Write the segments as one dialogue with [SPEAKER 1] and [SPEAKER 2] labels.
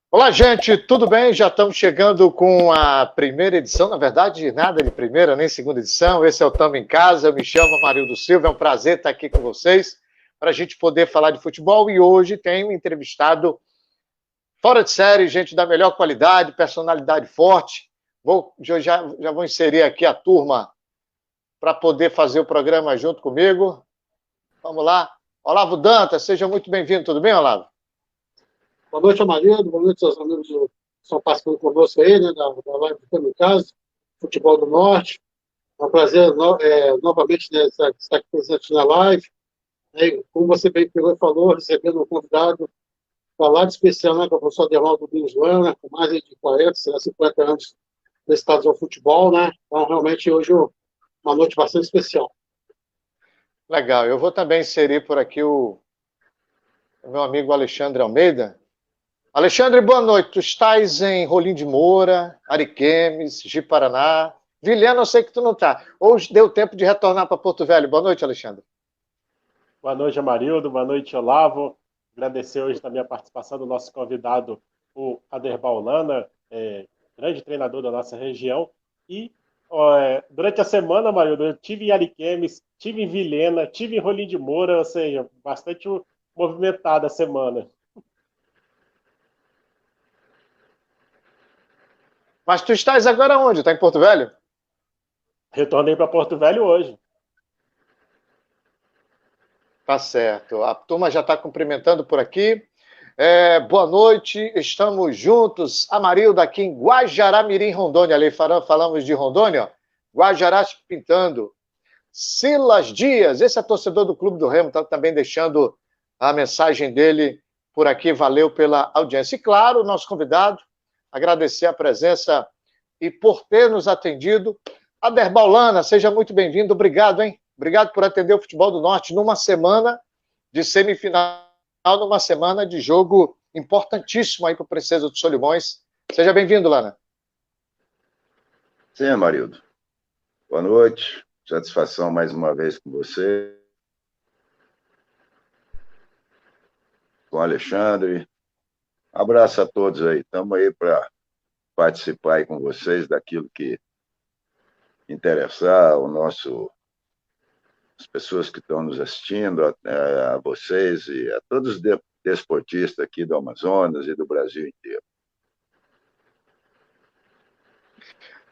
[SPEAKER 1] Olá, gente, tudo bem? Já estamos chegando com a primeira edição, na verdade, nada de primeira nem segunda edição. Esse é o Tamo em Casa, eu me chamo Amarildo Silva, é um prazer estar aqui com vocês para a gente poder falar de futebol. E hoje tem um entrevistado fora de série, gente da melhor qualidade, personalidade forte. Já vou inserir aqui a turma para poder fazer o programa junto comigo. Vamos lá. Olavo Dantas, seja muito bem-vindo, tudo bem, Olavo?
[SPEAKER 2] Boa noite, Amarildo. Boa noite, seus amigos que estão participando conosco aí, né, da live do Tamo em Casa, Futebol do Norte. É um prazer novamente, né, estar aqui presente na live. Como você bem pegou e falou, recebendo um convidado para lá de especial, né, que é o professor Aderaldo Venezuela, com mais de 40, será 50 anos dedicados ao futebol, né? Então, realmente, hoje uma noite bastante especial.
[SPEAKER 1] Legal, eu vou também inserir por aqui o meu amigo Alexandre Almeida. Alexandre, boa noite. Tu estás em Rolim de Moura, Ariquemes, Ji-Paraná. Vilhena, eu sei que tu não está. Ou deu tempo de retornar para Porto Velho. Boa noite, Alexandre.
[SPEAKER 3] Boa noite, Amarildo. Boa noite, Olavo. Agradecer hoje também a participação do nosso convidado, o Aderbal Lana, grande treinador da nossa região. E durante a semana, Amarildo, eu tive em Ariquemes, tive em Vilhena, tive em Rolim de Moura, ou seja, bastante movimentada a semana.
[SPEAKER 1] Mas tu estás agora onde? Está em Porto Velho?
[SPEAKER 3] Retornei para Porto Velho hoje.
[SPEAKER 1] Tá certo. A turma já está cumprimentando por aqui. Boa noite, estamos juntos. Amarildo aqui em Guajará-Mirim, Rondônia. Ali falamos de Rondônia, ó. Guajará pintando. Silas Dias, esse é torcedor do Clube do Remo, está também deixando a mensagem dele por aqui. Valeu pela audiência. E claro, nosso convidado, agradecer a presença e por ter nos atendido. Aderbal Lana, seja muito bem-vindo. Obrigado, hein? Obrigado por atender o Futebol do Norte numa semana de semifinal, numa semana de jogo importantíssimo aí para o Princesa dos Solimões. Seja bem-vindo, Lana.
[SPEAKER 4] Sim, Amarildo. Boa noite. Satisfação mais uma vez com você, com o Alexandre. Abraço a todos aí. Estamos aí para participar aí com vocês daquilo que interessar as pessoas que estão nos assistindo, a vocês e a todos os desportistas aqui do Amazonas e do Brasil inteiro.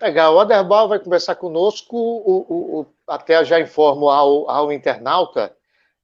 [SPEAKER 1] Legal, o Aderbal vai conversar conosco. Até já informo ao internauta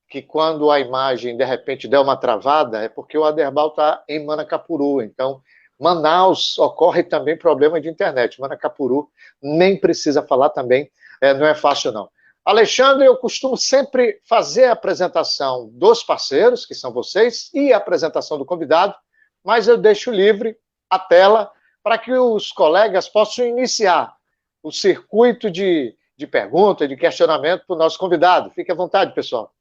[SPEAKER 1] que quando a imagem de repente der uma travada, é porque o Aderbal está em Manacapuru. Então, Manaus ocorre também problema de internet. Manacapuru nem precisa falar também, não é fácil não. Alexandre, eu costumo sempre fazer a apresentação dos parceiros, que são vocês, e a apresentação do convidado, mas eu deixo livre a tela para que os colegas possam iniciar o circuito de pergunta, de questionamento para o nosso convidado. Fique à vontade, pessoal.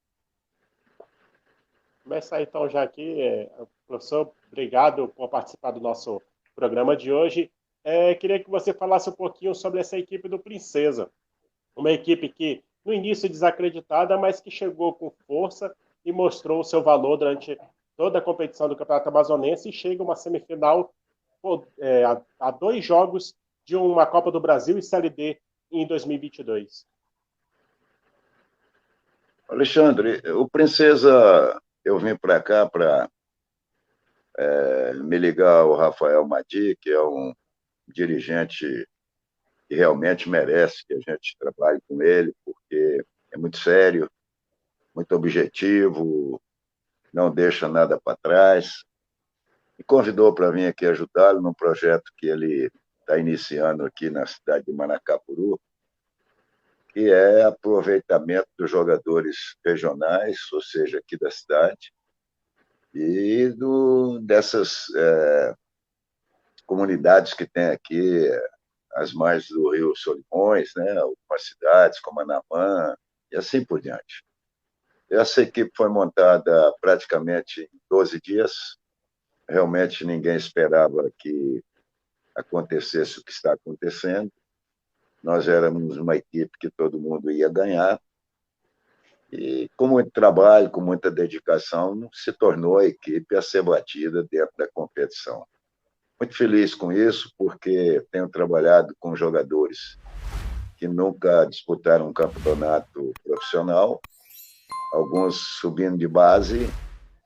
[SPEAKER 3] Começar então já aqui, professor, obrigado por participar do nosso programa de hoje. Queria que você falasse um pouquinho sobre essa equipe do Princesa. Uma equipe que, no início, desacreditada, mas que chegou com força e mostrou o seu valor durante toda a competição do Campeonato Amazonense e chega a uma semifinal a 2 jogos de uma Copa do Brasil e Série D em 2022.
[SPEAKER 4] Alexandre, o Princesa, eu vim para cá para me ligar ao Rafael Madi, que é um dirigente que realmente merece que a gente trabalhe com ele, porque é muito sério, muito objetivo, não deixa nada para trás. E convidou para vir aqui ajudá-lo num projeto que ele está iniciando aqui na cidade de Manacapuru, que é aproveitamento dos jogadores regionais, ou seja, aqui da cidade, e dessas comunidades que tem aqui, as margens do Rio Solimões, né, algumas cidades como Anamã, e assim por diante. Essa equipe foi montada praticamente em 12 dias. Realmente ninguém esperava que acontecesse o que está acontecendo. Nós éramos uma equipe que todo mundo ia ganhar. E com muito trabalho, com muita dedicação, se tornou a equipe a ser batida dentro da competição. muito feliz com isso, porque tenho trabalhado com jogadores que nunca disputaram um campeonato profissional, alguns subindo de base,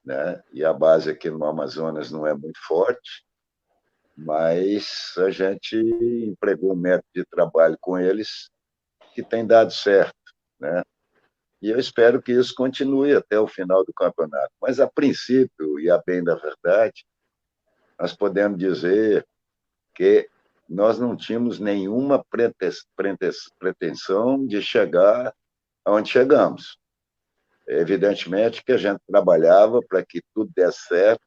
[SPEAKER 4] né? E a base aqui no Amazonas não é muito forte, mas a gente empregou um método de trabalho com eles que tem dado certo, né? E eu espero que isso continue até o final do campeonato. Mas, a princípio, e a bem da verdade, nós podemos dizer que nós não tínhamos nenhuma pretensão de chegar aonde chegamos. Evidentemente que a gente trabalhava para que tudo desse certo,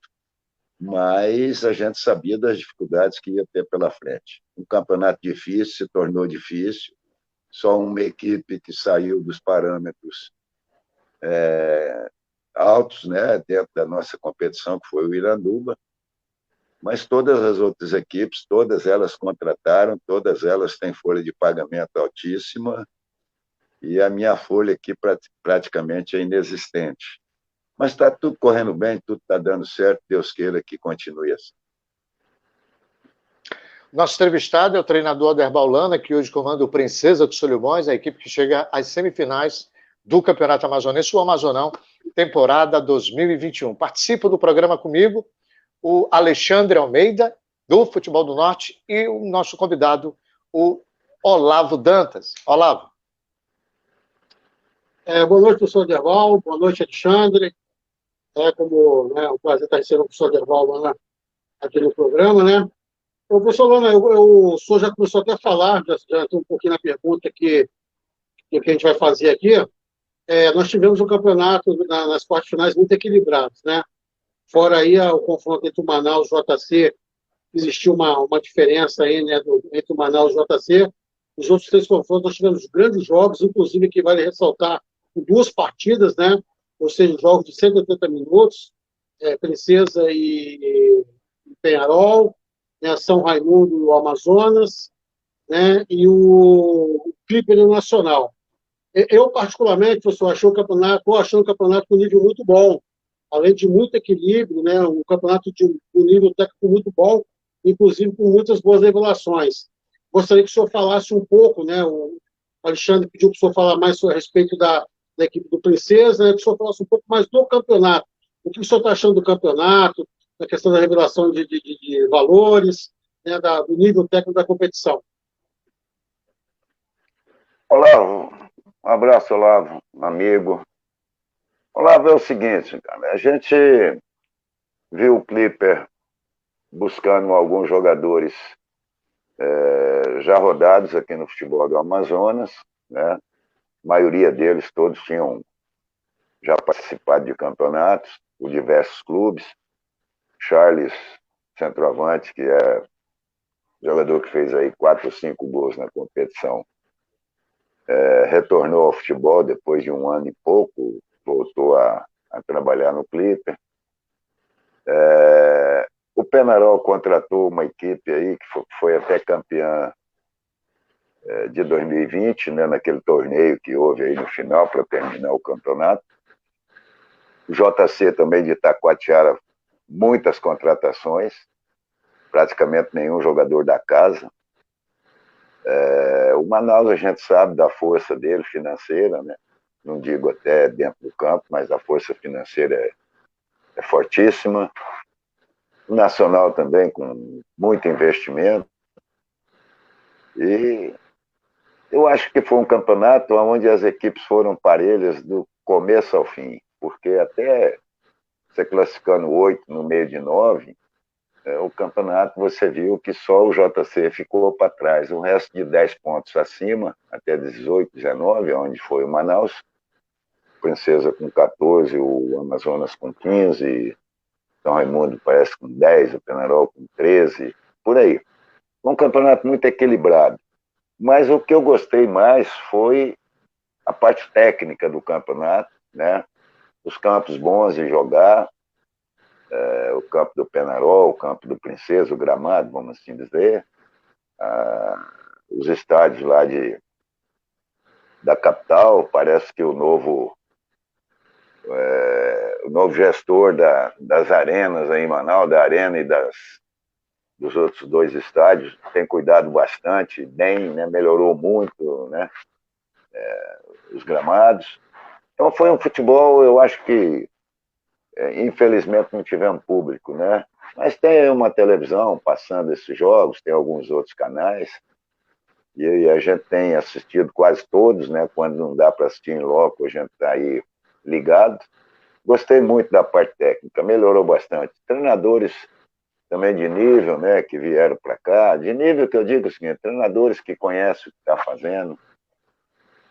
[SPEAKER 4] mas a gente sabia das dificuldades que ia ter pela frente. Um campeonato difícil se tornou difícil, só uma equipe que saiu dos parâmetros altos, né, dentro da nossa competição, que foi o Iranduba, mas todas as outras equipes, todas elas contrataram, todas elas têm folha de pagamento altíssima, e a minha folha aqui praticamente é inexistente. Mas está tudo correndo bem, tudo está dando certo, Deus queira que continue assim.
[SPEAKER 1] Nosso entrevistado é o treinador Aderbal Lana, que hoje comanda o Princesa dos Solimões, a equipe que chega às semifinais do Campeonato Amazonense, o Amazonão, temporada 2021. Participa do programa comigo o Alexandre Almeida, do Futebol do Norte, e o nosso convidado, o Olavo Dantas. Olavo.
[SPEAKER 2] Boa noite, professor Aderbal. Boa noite, Alexandre. Um prazer estar recebendo o professor Aderbal lá aqui no programa, né? O professor Lana, o senhor já começou até a falar, já estou um pouquinho na pergunta que a gente vai fazer aqui. Nós tivemos um campeonato nas quartas finais muito equilibrados, né? Fora aí o confronto entre o Manaus e o JC, existiu uma diferença aí, né, entre o Manaus e o JC. Os outros 3 confrontos nós tivemos grandes jogos, inclusive que vale ressaltar 2 partidas, né? Ou seja, jogos de 180 minutos, Princesa e Penharol, né, São Raimundo e o Amazonas, né, e o Clipper Nacional. Eu, particularmente, professor, estou achando o campeonato com um nível muito bom, além de muito equilíbrio, né, um campeonato de um nível técnico muito bom, inclusive com muitas boas revelações. Gostaria que o senhor falasse um pouco, né, o Alexandre pediu para o senhor falar mais a respeito da equipe do Princesa, né, que o senhor falasse um pouco mais do campeonato. O que o senhor está achando do campeonato, da questão da revelação de valores, né, do nível técnico da competição?
[SPEAKER 4] Olavo, um abraço, Olavo, amigo. Olavo, é o seguinte, cara, a gente viu o Clipper buscando alguns jogadores já rodados aqui no futebol do Amazonas, né? A maioria deles, todos tinham já participado de campeonatos por diversos clubes. Charles, centroavante, que é jogador que fez aí 4 ou 5 gols na competição, retornou ao futebol depois de 1 ano e pouco, voltou a trabalhar no Clipper. O Penharol contratou uma equipe aí que foi até campeã de 2020, né, naquele torneio que houve aí no final para terminar o campeonato. O JC também de Itacoatiara, muitas contratações, praticamente nenhum jogador da casa. O Manaus, a gente sabe da força dele financeira, né? Não digo até dentro do campo, mas a força financeira é fortíssima. O Nacional também, com muito investimento. E eu acho que foi um campeonato onde as equipes foram parelhas do começo ao fim, porque até você classificando 8 no meio de 9, o campeonato você viu que só o JC ficou para trás. O resto de 10 pontos acima, até 18, 19, onde foi o Manaus, Princesa com 14, o Amazonas com 15, São Raimundo parece com 10, o Penharol com 13, por aí. Um campeonato muito equilibrado. Mas o que eu gostei mais foi a parte técnica do campeonato, né? Os campos bons de jogar, o campo do Penharol, o campo do Princesa, o gramado, vamos assim dizer, os estádios lá da capital. Parece que o novo gestor das arenas aí em Manaus, da Arena e dos outros 2 estádios, tem cuidado bastante, bem, né, melhorou muito, né, os gramados. Então foi um futebol, eu acho que, infelizmente, não tivemos público, né? Mas tem uma televisão passando esses jogos, tem alguns outros canais, e a gente tem assistido quase todos, né? Quando não dá para assistir em loco, a gente está aí ligado. Gostei muito da parte técnica, melhorou bastante. Treinadores também de nível, né, que vieram para cá, de nível que eu digo o seguinte, treinadores que conhecem o que está fazendo,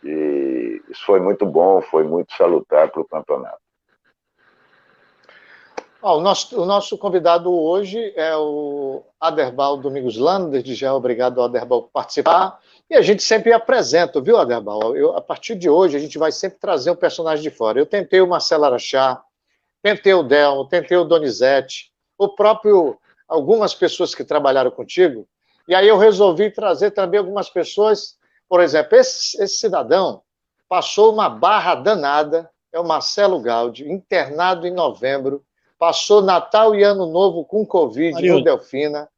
[SPEAKER 4] e isso foi muito bom, foi muito salutar para o campeonato.
[SPEAKER 1] O nosso convidado hoje é o Aderbal Domingos Lano, desde já obrigado ao Aderbal por participar, e a gente sempre apresenta, viu, Aderbal? A partir de hoje a gente vai sempre trazer um personagem de fora. Eu tentei o Marcelo Araxá, tentei o Delmo, tentei o Donizete, o próprio, algumas pessoas que trabalharam contigo, e aí eu resolvi trazer também algumas pessoas, por exemplo, esse cidadão passou uma barra danada, é o Marcelo Gaudi, internado em novembro, passou Natal e Ano Novo com Covid no Delfina,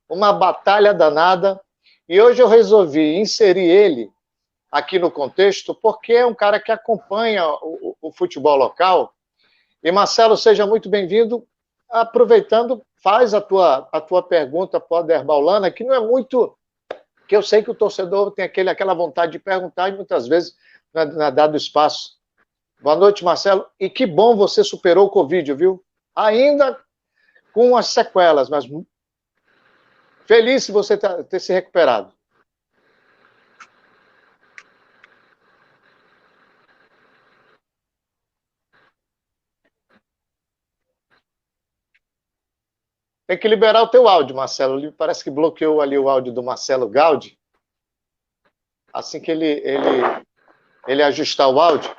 [SPEAKER 1] uma batalha danada, e hoje eu resolvi inserir ele aqui no contexto, porque é um cara que acompanha o futebol local. E Marcelo, seja muito bem-vindo. Aproveitando, faz a tua pergunta para o Aderbal Lano, que não é muito, que eu sei que o torcedor tem aquela vontade de perguntar e muitas vezes não é dado espaço. Boa noite, Marcelo. E que bom você superou o Covid, viu? Ainda com as sequelas, mas feliz se você ter se recuperado. Tem que liberar o teu áudio, Marcelo. Parece que bloqueou ali o áudio do Marcelo Gaudi. Assim que ele ajustar o áudio,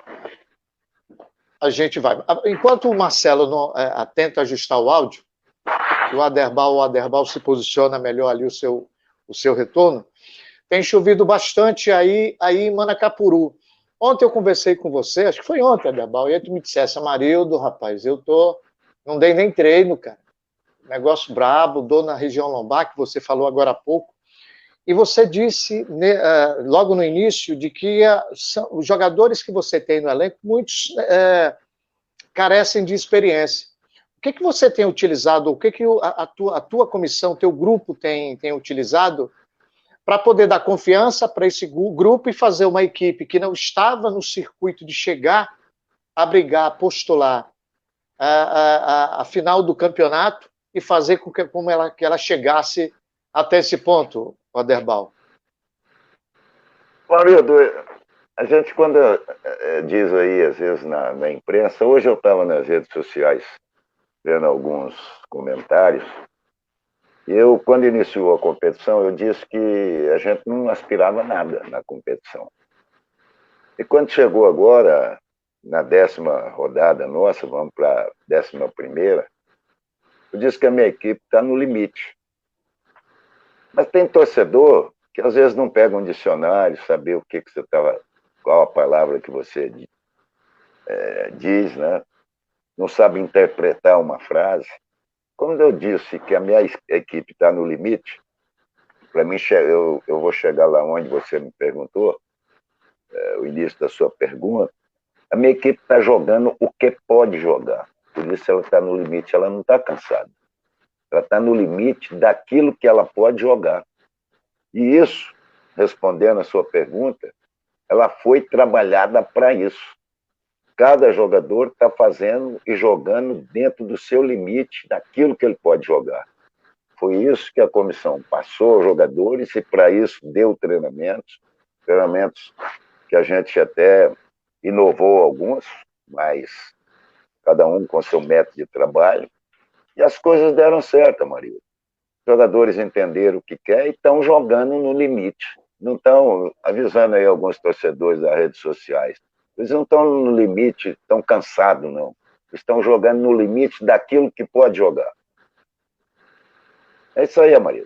[SPEAKER 1] a gente vai. Enquanto o Marcelo não tenta ajustar o áudio, que o Aderbal se posiciona melhor ali o seu retorno, tem chovido bastante aí em Manacapuru. Ontem eu conversei com você, acho que foi ontem, Aderbal, e aí tu me dissesse, Amarildo, rapaz, não dei nem treino, cara. Negócio brabo, dor na região lombar, que você falou agora há pouco. E você disse, logo no início, de que os jogadores que você tem no elenco, muitos carecem de experiência. O que você tem utilizado, o que a tua comissão, teu grupo tem utilizado para poder dar confiança para esse grupo e fazer uma equipe que não estava no circuito de chegar a brigar, a postular a final do campeonato e fazer com que ela chegasse até esse ponto, Aderbal?
[SPEAKER 4] Marildo, a gente quando diz aí, às vezes, na imprensa, hoje eu estava nas redes sociais vendo alguns comentários, e eu, quando iniciou a competição, eu disse que a gente não aspirava nada na competição. E quando chegou agora, na 10ª rodada nossa, vamos para a 11ª, eu disse que a minha equipe está no limite. Mas tem torcedor que às vezes não pega um dicionário, saber o que você estava, qual a palavra que você diz, né? Não sabe interpretar uma frase. Quando eu disse que a minha equipe está no limite, para mim, eu vou chegar lá onde você me perguntou, o início da sua pergunta, a minha equipe está jogando o que pode jogar. Por isso ela está no limite, ela não está cansada. Ela está no limite daquilo que ela pode jogar. E isso, respondendo a sua pergunta, ela foi trabalhada para isso. Cada jogador está fazendo e jogando dentro do seu limite, daquilo que ele pode jogar. Foi isso que a comissão passou aos jogadores e, para isso, deu treinamentos que a gente até inovou alguns, mas cada um com seu método de trabalho. E as coisas deram certo, Maria. Os jogadores entenderam o que quer e estão jogando no limite. Não estão, avisando aí alguns torcedores das redes sociais, eles não estão no limite, estão cansados, não. Estão jogando no limite daquilo que pode jogar. É isso aí, Maria.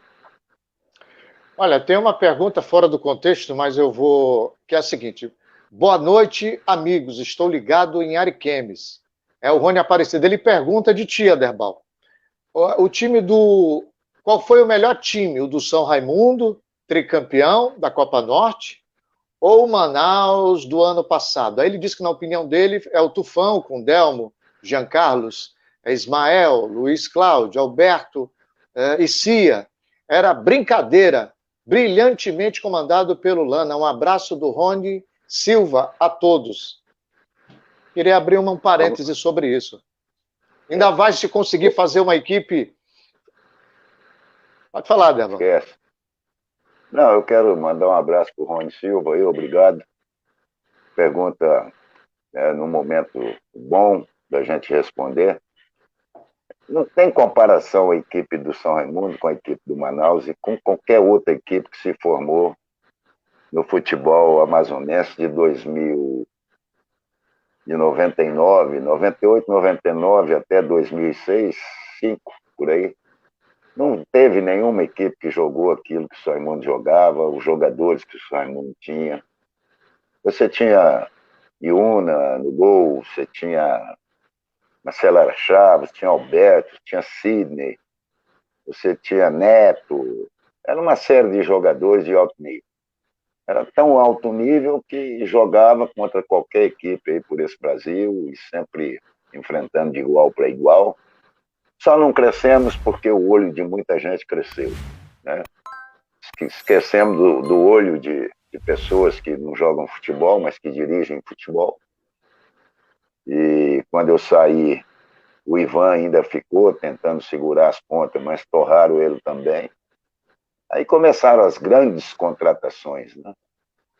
[SPEAKER 1] Olha, tem uma pergunta fora do contexto, mas eu vou... que é a seguinte. Boa noite, amigos. Estou ligado em Ariquemes. É o Rony Aparecido. Ele pergunta de ti, Aderbal. O time do qual foi o melhor time? O do São Raimundo, tricampeão da Copa Norte, ou o Manaus do ano passado? Aí ele disse que, na opinião dele, é o Tufão, com Delmo, Jean Carlos, Ismael, Luiz Cláudio, Alberto e Cia. Era brincadeira, brilhantemente comandado pelo Lana. Um abraço do Rony Silva a todos. Queria abrir um parêntese sobre isso. Ainda vai se conseguir fazer uma equipe... Pode falar, Delmo.
[SPEAKER 4] Esquece. Não, eu quero mandar um abraço para o Rony Silva, aí, obrigado. Pergunta num momento bom da gente responder. Não tem comparação a equipe do São Raimundo com a equipe do Manaus e com qualquer outra equipe que se formou no futebol amazonense de 99, 98, 99 até 2006, 2005, por aí. Não teve nenhuma equipe que jogou aquilo que o São Raimundo jogava, os jogadores que o São Raimundo tinha. Você tinha Iuna no gol, você tinha Marcelo Araxá, você tinha Alberto, tinha Sidney, você tinha Neto. Era uma série de jogadores de alto nível. Era tão alto nível que jogava contra qualquer equipe aí por esse Brasil e sempre enfrentando de igual para igual. Só não crescemos porque o olho de muita gente cresceu, né? Esquecemos do olho de pessoas que não jogam futebol, mas que dirigem futebol. E quando eu saí, o Ivan ainda ficou tentando segurar as pontas, mas torraram ele também. Aí começaram as grandes contratações, né?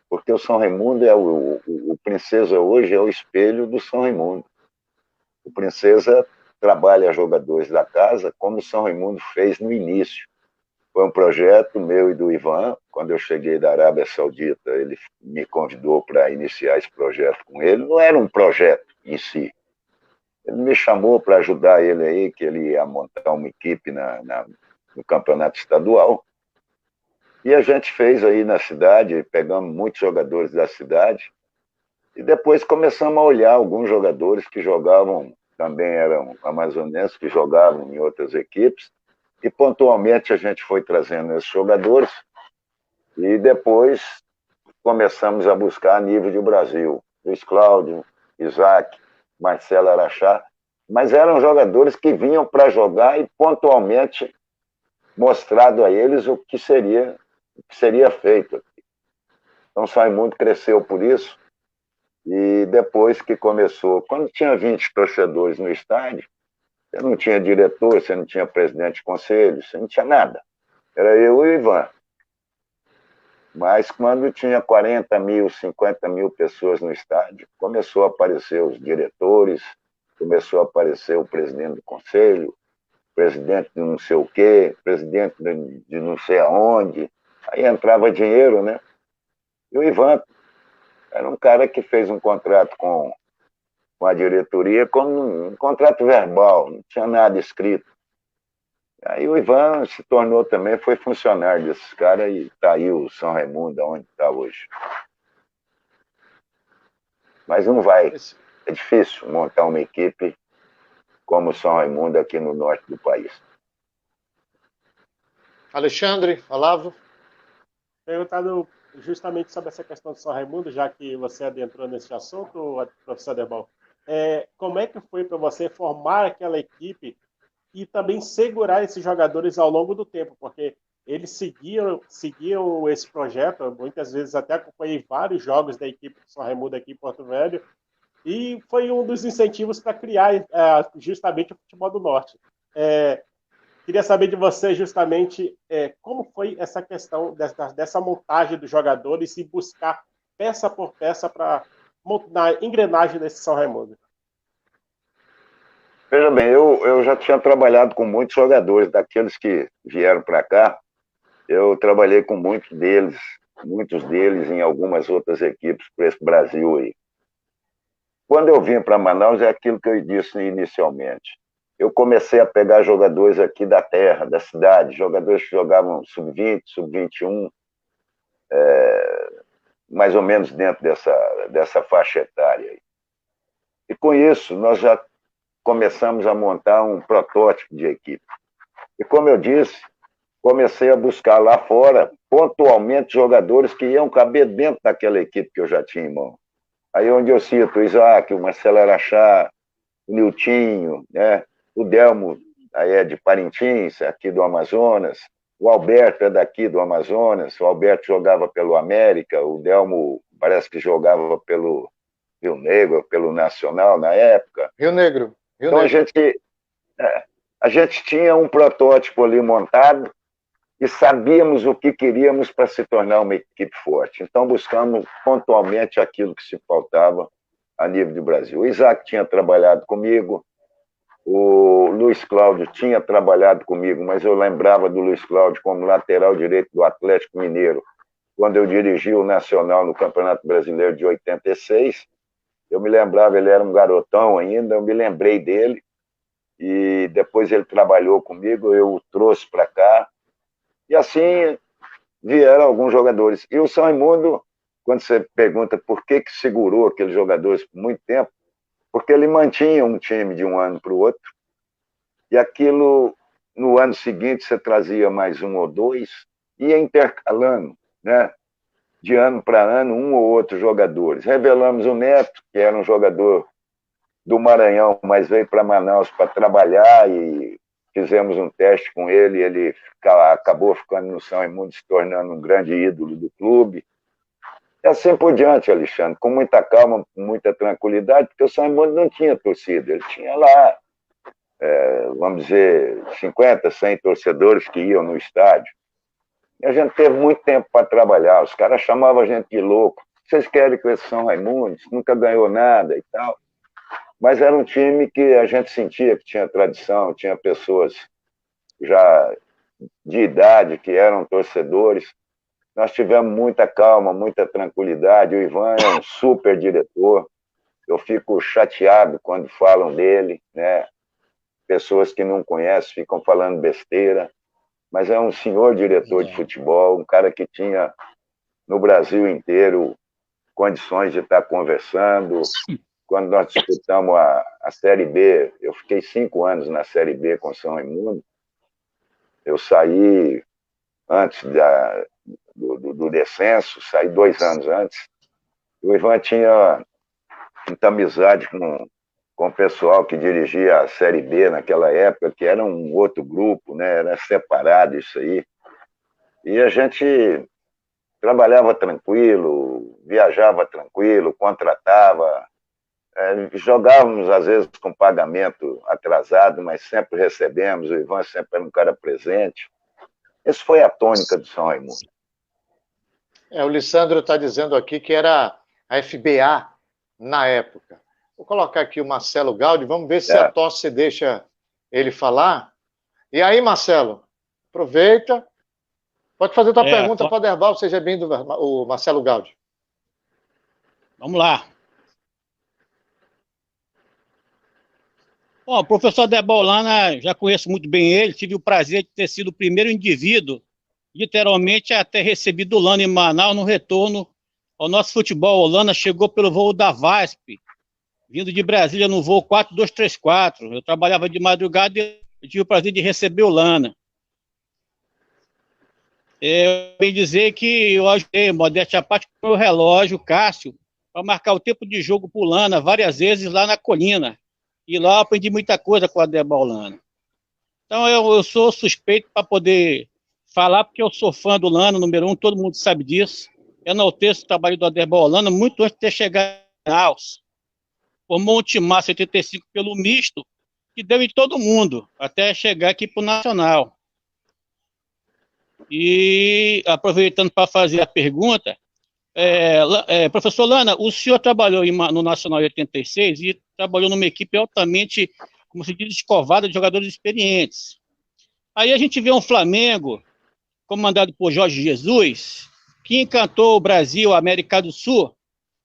[SPEAKER 4] Porque o São Raimundo o Princesa hoje é o espelho do São Raimundo. O Princesa trabalha jogadores da casa como o São Raimundo fez no início. Foi um projeto meu e do Ivan. Quando eu cheguei da Arábia Saudita, ele me convidou para iniciar esse projeto com ele. Não era um projeto em si. Ele me chamou para ajudar ele aí, que ele ia montar uma equipe no campeonato estadual. E a gente fez aí na cidade, pegamos muitos jogadores da cidade, e depois começamos a olhar alguns jogadores que jogavam, também eram amazonenses, que jogavam em outras equipes, e pontualmente a gente foi trazendo esses jogadores, e depois começamos a buscar a nível de Brasil. Luiz Cláudio, Isaac, Marcelo Araxá, mas eram jogadores que vinham para jogar e pontualmente mostrado a eles o que seria feito. Então o São Raimundo cresceu por isso, e depois que começou, quando tinha 20 torcedores no estádio, você não tinha diretor, você não tinha presidente de conselho, você não tinha nada. Era eu e o Ivan. Mas quando tinha 40 mil, 50 mil pessoas no estádio, começou a aparecer os diretores, começou a aparecer o presidente do conselho, presidente de não sei o quê, presidente de não sei aonde. Aí entrava dinheiro, né? E o Ivan era um cara que fez um contrato com a diretoria como um contrato verbal, não tinha nada escrito. Aí o Ivan se tornou também, foi funcionário desses caras e está aí o São Raimundo, onde está hoje. Mas não vai. É difícil montar uma equipe como o São Raimundo aqui no norte do país.
[SPEAKER 1] Alexandre, Olavo?
[SPEAKER 3] Perguntado justamente sobre essa questão do São Raimundo, já que você adentrou nesse assunto, professor Debal, como é que foi para você formar aquela equipe e também segurar esses jogadores ao longo do tempo? Porque eles seguiam esse projeto, muitas vezes até acompanhei vários jogos da equipe do São Raimundo aqui em Porto Velho, e foi um dos incentivos para criar justamente o futebol do Norte. Queria saber de você justamente como foi essa questão dessa montagem dos jogadores e buscar peça por peça para montar a engrenagem desse São Raimundo.
[SPEAKER 4] Veja bem, eu já tinha trabalhado com muitos jogadores, daqueles que vieram para cá, eu trabalhei com muitos deles em algumas outras equipes para esse Brasil aí. Quando eu vim para Manaus, é aquilo que eu disse inicialmente. Eu comecei a pegar jogadores aqui da terra, da cidade, jogadores que jogavam sub-20, sub-21, mais ou menos dentro dessa faixa etária aí. E com isso, nós já começamos a montar um protótipo de equipe. E como eu disse, comecei a buscar lá fora, pontualmente, jogadores que iam caber dentro daquela equipe que eu já tinha em mão. Aí onde eu cito o Isaac, o Marcelo Araxá, o Niltinho, né? O Delmo, aí é de Parintins, aqui do Amazonas, o Alberto é daqui do Amazonas, o Alberto jogava pelo América, o Delmo parece que jogava pelo Rio Negro, pelo Nacional na época.
[SPEAKER 1] Rio Negro.
[SPEAKER 4] Então a gente tinha um protótipo ali montado e sabíamos o que queríamos para se tornar uma equipe forte. Então buscamos pontualmente aquilo que se faltava a nível do Brasil. O Isaac tinha trabalhado comigo, o Luiz Cláudio tinha trabalhado comigo, mas eu lembrava do Luiz Cláudio como lateral direito do Atlético Mineiro, quando eu dirigi o Nacional no Campeonato Brasileiro de 86. Eu me lembrava, ele era um garotão ainda, eu me lembrei dele, e depois ele trabalhou comigo, eu o trouxe para cá, e assim vieram alguns jogadores. E o São Raimundo, quando você pergunta por que segurou aqueles jogadores por muito tempo, porque ele mantinha um time de um ano para o outro, e aquilo, no ano seguinte, você trazia mais um ou dois, ia intercalando, né? De ano para ano, um ou outro jogadores. Revelamos o Neto, que era um jogador do Maranhão, mas veio para Manaus para trabalhar, e fizemos um teste com ele, ele acabou ficando no São Raimundo, se tornando um grande ídolo do clube. E assim por diante, Alexandre, com muita calma, com muita tranquilidade, porque o São Raimundo não tinha torcida, ele tinha lá, vamos dizer, 50, 100 torcedores que iam no estádio. E a gente teve muito tempo para trabalhar, os caras chamavam a gente de louco. Vocês querem que esse São Raimundo nunca ganhou nada e tal. Mas era um time que a gente sentia que tinha tradição, tinha pessoas já de idade que eram torcedores. Nós tivemos muita calma, muita tranquilidade. O Ivan é um super diretor. Eu fico chateado quando falam dele, né? Pessoas que não conhecem ficam falando besteira. Mas é um senhor diretor de futebol, um cara que tinha no Brasil inteiro condições de estar conversando. Quando nós disputamos a Série B, eu fiquei 5 anos na Série B com o São Raimundo. Eu saí antes do descenso, saí 2 anos antes. O Ivan tinha muita amizade com o pessoal que dirigia a Série B naquela época, que era um outro grupo, né? Era separado isso aí. E a gente trabalhava tranquilo, viajava tranquilo, contratava. Jogávamos, às vezes, com pagamento atrasado, mas sempre recebemos. O Ivan sempre era um cara presente. Essa foi a tônica do São Raimundo.
[SPEAKER 1] O Lissandro está dizendo aqui que era a FBA na época. Vou colocar aqui o Marcelo Gaudi, vamos ver se a tosse deixa ele falar. E aí, Marcelo, aproveita. Pode fazer tua pergunta para o Aderbal, seja bem-vindo, o Marcelo Gaudi.
[SPEAKER 5] Vamos lá. Bom, o professor Aderbal Holanda, já conheço muito bem ele, tive o prazer de ter sido o primeiro indivíduo, literalmente, a ter recebido o Holanda em Manaus no retorno ao nosso futebol. O Holanda chegou pelo voo da VASP, vindo de Brasília no voo 4234. Eu trabalhava de madrugada e eu tive o prazer de receber o Holanda. Eu bem dizer que eu ajudei, modéstia à parte, com o meu relógio, Cássio, para marcar o tempo de jogo para o Holanda várias vezes lá na colina. E lá eu aprendi muita coisa com o Aderbal Holanda. Então eu sou suspeito para poder falar, porque eu sou fã do Holanda, número 1, todo mundo sabe disso. Eu enalteço o trabalho do Aderbal Holanda muito antes de ter chegado em Manaus. Formou um timaço em 85 pelo misto, que deu em todo mundo, até chegar aqui para o Nacional. E, aproveitando para fazer a pergunta, professor Lana, o senhor trabalhou no Nacional em 86 e trabalhou numa equipe altamente, como se diz, escovada de jogadores experientes. Aí a gente vê um Flamengo, comandado por Jorge Jesus, que encantou o Brasil, a América do Sul,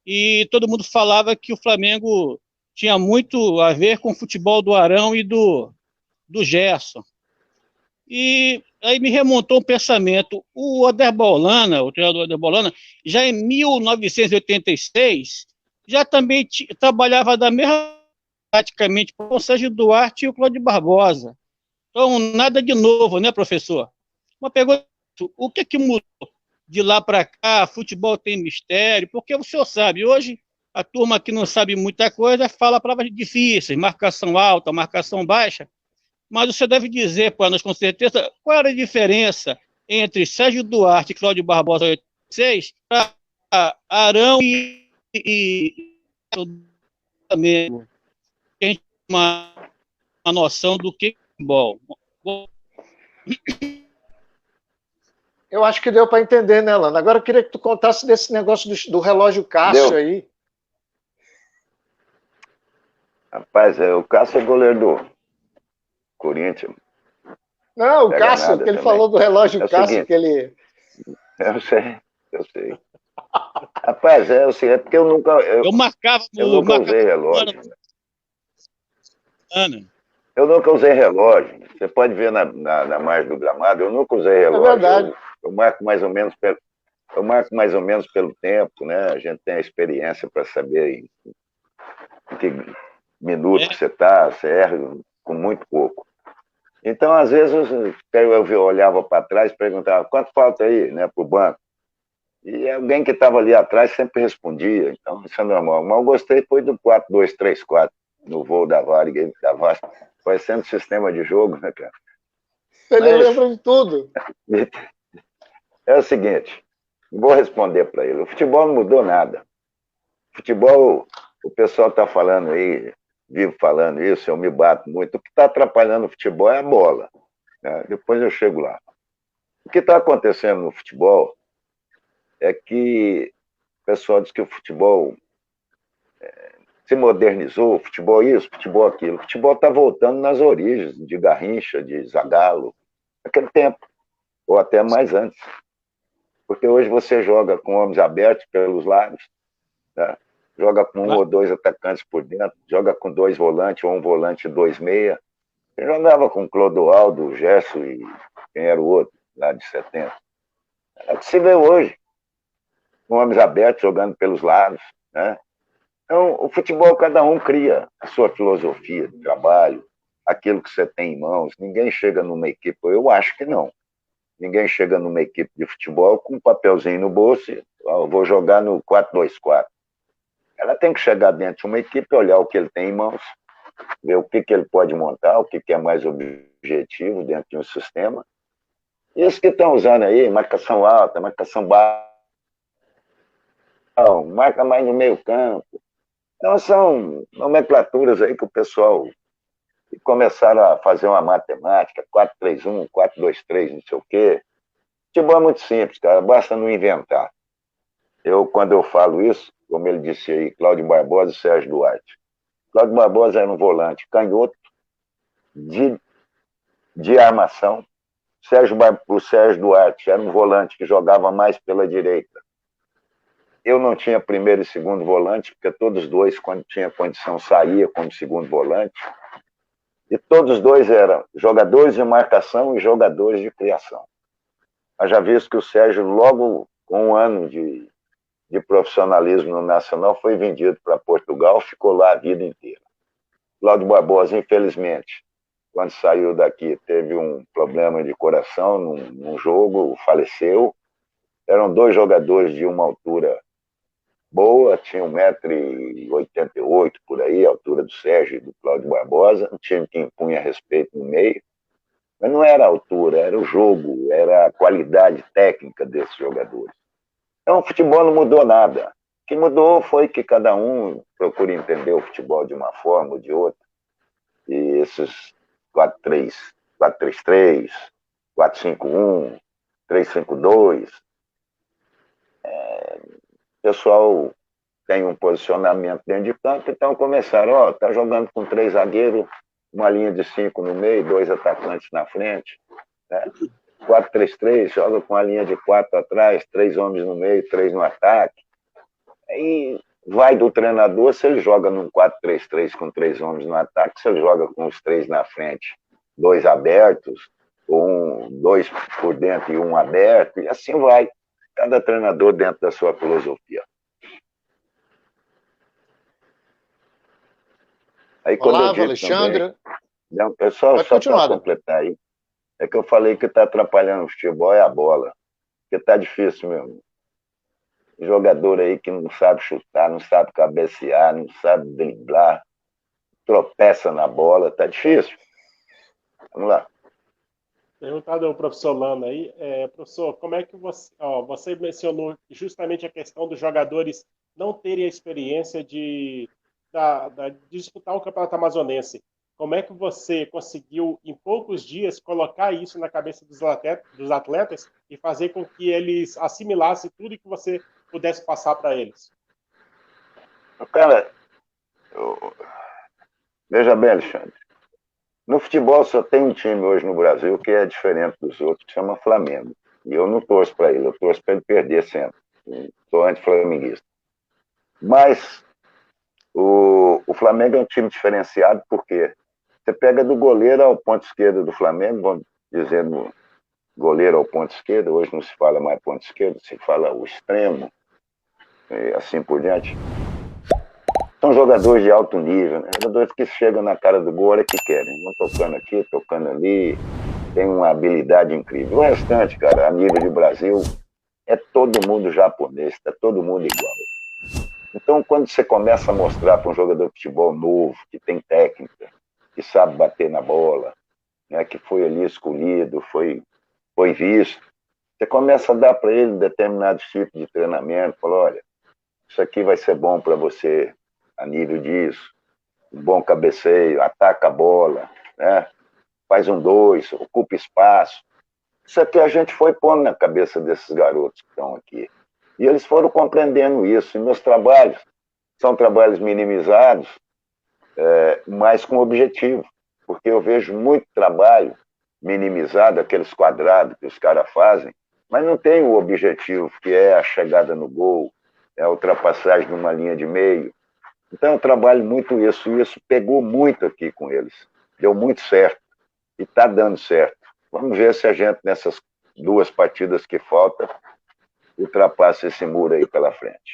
[SPEAKER 5] e todo mundo falava que o Flamengo tinha muito a ver com o futebol do Arão e do Gerson. E aí me remontou um pensamento. O Aderbal Holanda, o treinador Aderbal Holanda, já em 1986, já também trabalhava da mesma praticamente com o Sérgio Duarte e o Cláudio Barbosa. Então, nada de novo, né, professor? Uma pergunta, o que mudou de lá para cá? Futebol tem mistério? Porque o senhor sabe, hoje a turma que não sabe muita coisa fala palavras difíceis, marcação alta, marcação baixa, mas você deve dizer para nós com certeza qual era a diferença entre Sérgio Duarte e Cláudio Barbosa 86 para Arão e mesmo. A gente tem uma noção do que é futebol.
[SPEAKER 1] Eu acho que deu para entender, né, Lana? Agora eu queria que tu contasse desse negócio do relógio Cássio
[SPEAKER 4] Deu.
[SPEAKER 1] aí.
[SPEAKER 4] Rapaz, o Cássio é goleiro do Corinthians.
[SPEAKER 1] Não, o
[SPEAKER 4] Pega
[SPEAKER 1] Cássio,
[SPEAKER 4] nada
[SPEAKER 1] que ele
[SPEAKER 4] também.
[SPEAKER 1] falou do relógio
[SPEAKER 4] É o
[SPEAKER 1] Cássio,
[SPEAKER 4] seguinte,
[SPEAKER 1] que ele...
[SPEAKER 4] eu sei. Rapaz, é porque eu nunca usei relógio. Eu nunca usei relógio. Você pode ver na margem do gramado, eu nunca usei relógio.
[SPEAKER 1] É verdade.
[SPEAKER 4] Eu marco mais ou menos pelo tempo, né? A gente tem a experiência para saber em que minuto que você está, você erra com muito pouco. Então, às vezes, eu olhava para trás e perguntava, quanto falta aí, né, para o banco? E alguém que estava ali atrás sempre respondia, então isso é normal. Mas eu gostei foi do 4-2-3-4, no voo da Varig, da Vasco, parecendo sistema de jogo, né, cara?
[SPEAKER 1] Ele lembra de tudo.
[SPEAKER 4] É o seguinte, vou responder para ele. O futebol não mudou nada. O futebol, o pessoal está falando aí, vivo falando isso, eu me bato muito. O que está atrapalhando o futebol é a bola, né? Depois eu chego lá. O que está acontecendo no futebol é que o pessoal diz que o futebol se modernizou, futebol isso, futebol aquilo. O futebol está voltando nas origens de Garrincha, de Zagallo, naquele tempo, ou até mais antes. Porque hoje você joga com homens abertos pelos lados, né? Joga com um ou dois atacantes por dentro, joga com 2 volantes, ou um volante 2 meia. Eu jogava com Clodoaldo, Gerson e quem era o outro, lá de 70. É o que se vê hoje, com homens abertos jogando pelos lados, né? Então, o futebol, cada um cria a sua filosofia de trabalho, aquilo que você tem em mãos. Ninguém chega numa equipe, eu acho que não. Ninguém chega numa equipe de futebol com um papelzinho no bolso e vou jogar no 4-2-4. Ela tem que chegar dentro de uma equipe, olhar o que ele tem em mãos, ver o que ele pode montar, o que é mais objetivo dentro de um sistema. Isso que estão usando aí, marcação alta, marcação baixa, marca mais no meio campo. Então, são nomenclaturas aí que o pessoal começaram a fazer uma matemática, 4-3-1, 4-2-3, não sei o quê. Futebol é muito simples, cara, basta não inventar. Quando eu falo isso, como ele disse aí, Cláudio Barbosa e Sérgio Duarte. Cláudio Barbosa era um volante canhoto, de armação. O Sérgio Duarte era um volante que jogava mais pela direita. Eu não tinha primeiro e segundo volante, porque todos os dois, quando tinha condição, saía como segundo volante. E todos os dois eram jogadores de marcação e jogadores de criação. Haja visto que o Sérgio, logo com um ano de profissionalismo no Nacional, foi vendido para Portugal, ficou lá a vida inteira. Cláudio Barbosa, infelizmente, quando saiu daqui, teve um problema de coração num jogo, faleceu. Eram 2 jogadores de uma altura boa, tinha 1,88 m por aí, a altura do Sérgio e do Cláudio Barbosa, um time que impunha respeito no meio, mas não era a altura, era o jogo, era a qualidade técnica desses jogadores. Então o futebol não mudou nada. O que mudou foi que cada um procura entender o futebol de uma forma ou de outra, e esses 4-3-3, 4-5-1, 3-5-2, o pessoal tem um posicionamento dentro de campo, então começaram, tá jogando com 3 zagueiros, uma linha de 5 no meio, 2 atacantes na frente, né? 4-3-3, joga com a linha de 4 atrás, 3 homens no meio, 3 no ataque. Aí vai do treinador se ele joga num 4-3-3 com 3 homens no ataque, se ele joga com os 3 na frente, 2 abertos, ou 2 por dentro e 1 aberto, e assim vai. Cada treinador dentro da sua filosofia. Aí, quando
[SPEAKER 1] Olavo,
[SPEAKER 4] eu disse
[SPEAKER 1] Alexandre.
[SPEAKER 4] também, só para completar aí, É que eu falei que está atrapalhando o futebol é a bola. Porque está difícil mesmo. Jogador aí que não sabe chutar, não sabe cabecear, não sabe driblar, tropeça na bola, tá difícil. Vamos lá.
[SPEAKER 3] Perguntado ao professor Lana aí, professor, como é que você mencionou justamente a questão dos jogadores não terem a experiência de disputar o Campeonato Amazonense. Como é que você conseguiu, em poucos dias, colocar isso na cabeça dos atletas e fazer com que eles assimilassem tudo que você pudesse passar para eles?
[SPEAKER 4] Cara, veja bem, Alexandre. No futebol só tem um time hoje no Brasil que é diferente dos outros, que chama Flamengo. E eu não torço para ele, eu torço para ele perder sempre. Sou anti-flamenguista. Mas o Flamengo é um time diferenciado porque você pega do goleiro ao ponto esquerdo do Flamengo, vamos dizendo goleiro ao ponto esquerdo, hoje não se fala mais ponto esquerdo, se fala o extremo, e assim por diante. São jogadores de alto nível, né? Jogadores que chegam na cara do gol, hora que querem. Vão tocando aqui, tocando ali, tem uma habilidade incrível. O restante, cara, a nível de Brasil, é todo mundo japonês, tá todo mundo igual. Então, quando você começa a mostrar para um jogador de futebol novo, que tem técnica, que sabe bater na bola, né, que foi ali escolhido, foi visto, você começa a dar para ele determinados tipos de treinamento, fala, olha, isso aqui vai ser bom para você a nível disso, um bom cabeceio, ataca a bola, né? Faz um 2, ocupa espaço. Isso aqui a gente foi pondo na cabeça desses garotos que estão aqui. E eles foram compreendendo isso. E meus trabalhos são trabalhos minimizados, mas com objetivo. Porque eu vejo muito trabalho minimizado, aqueles quadrados que os caras fazem, mas não tem o objetivo, que é a chegada no gol, é a ultrapassagem de uma linha de meio. Então eu trabalho muito isso, e isso pegou muito aqui com eles. Deu muito certo. E está dando certo. Vamos ver se a gente, nessas 2 partidas que faltam, ultrapassa esse muro aí pela frente.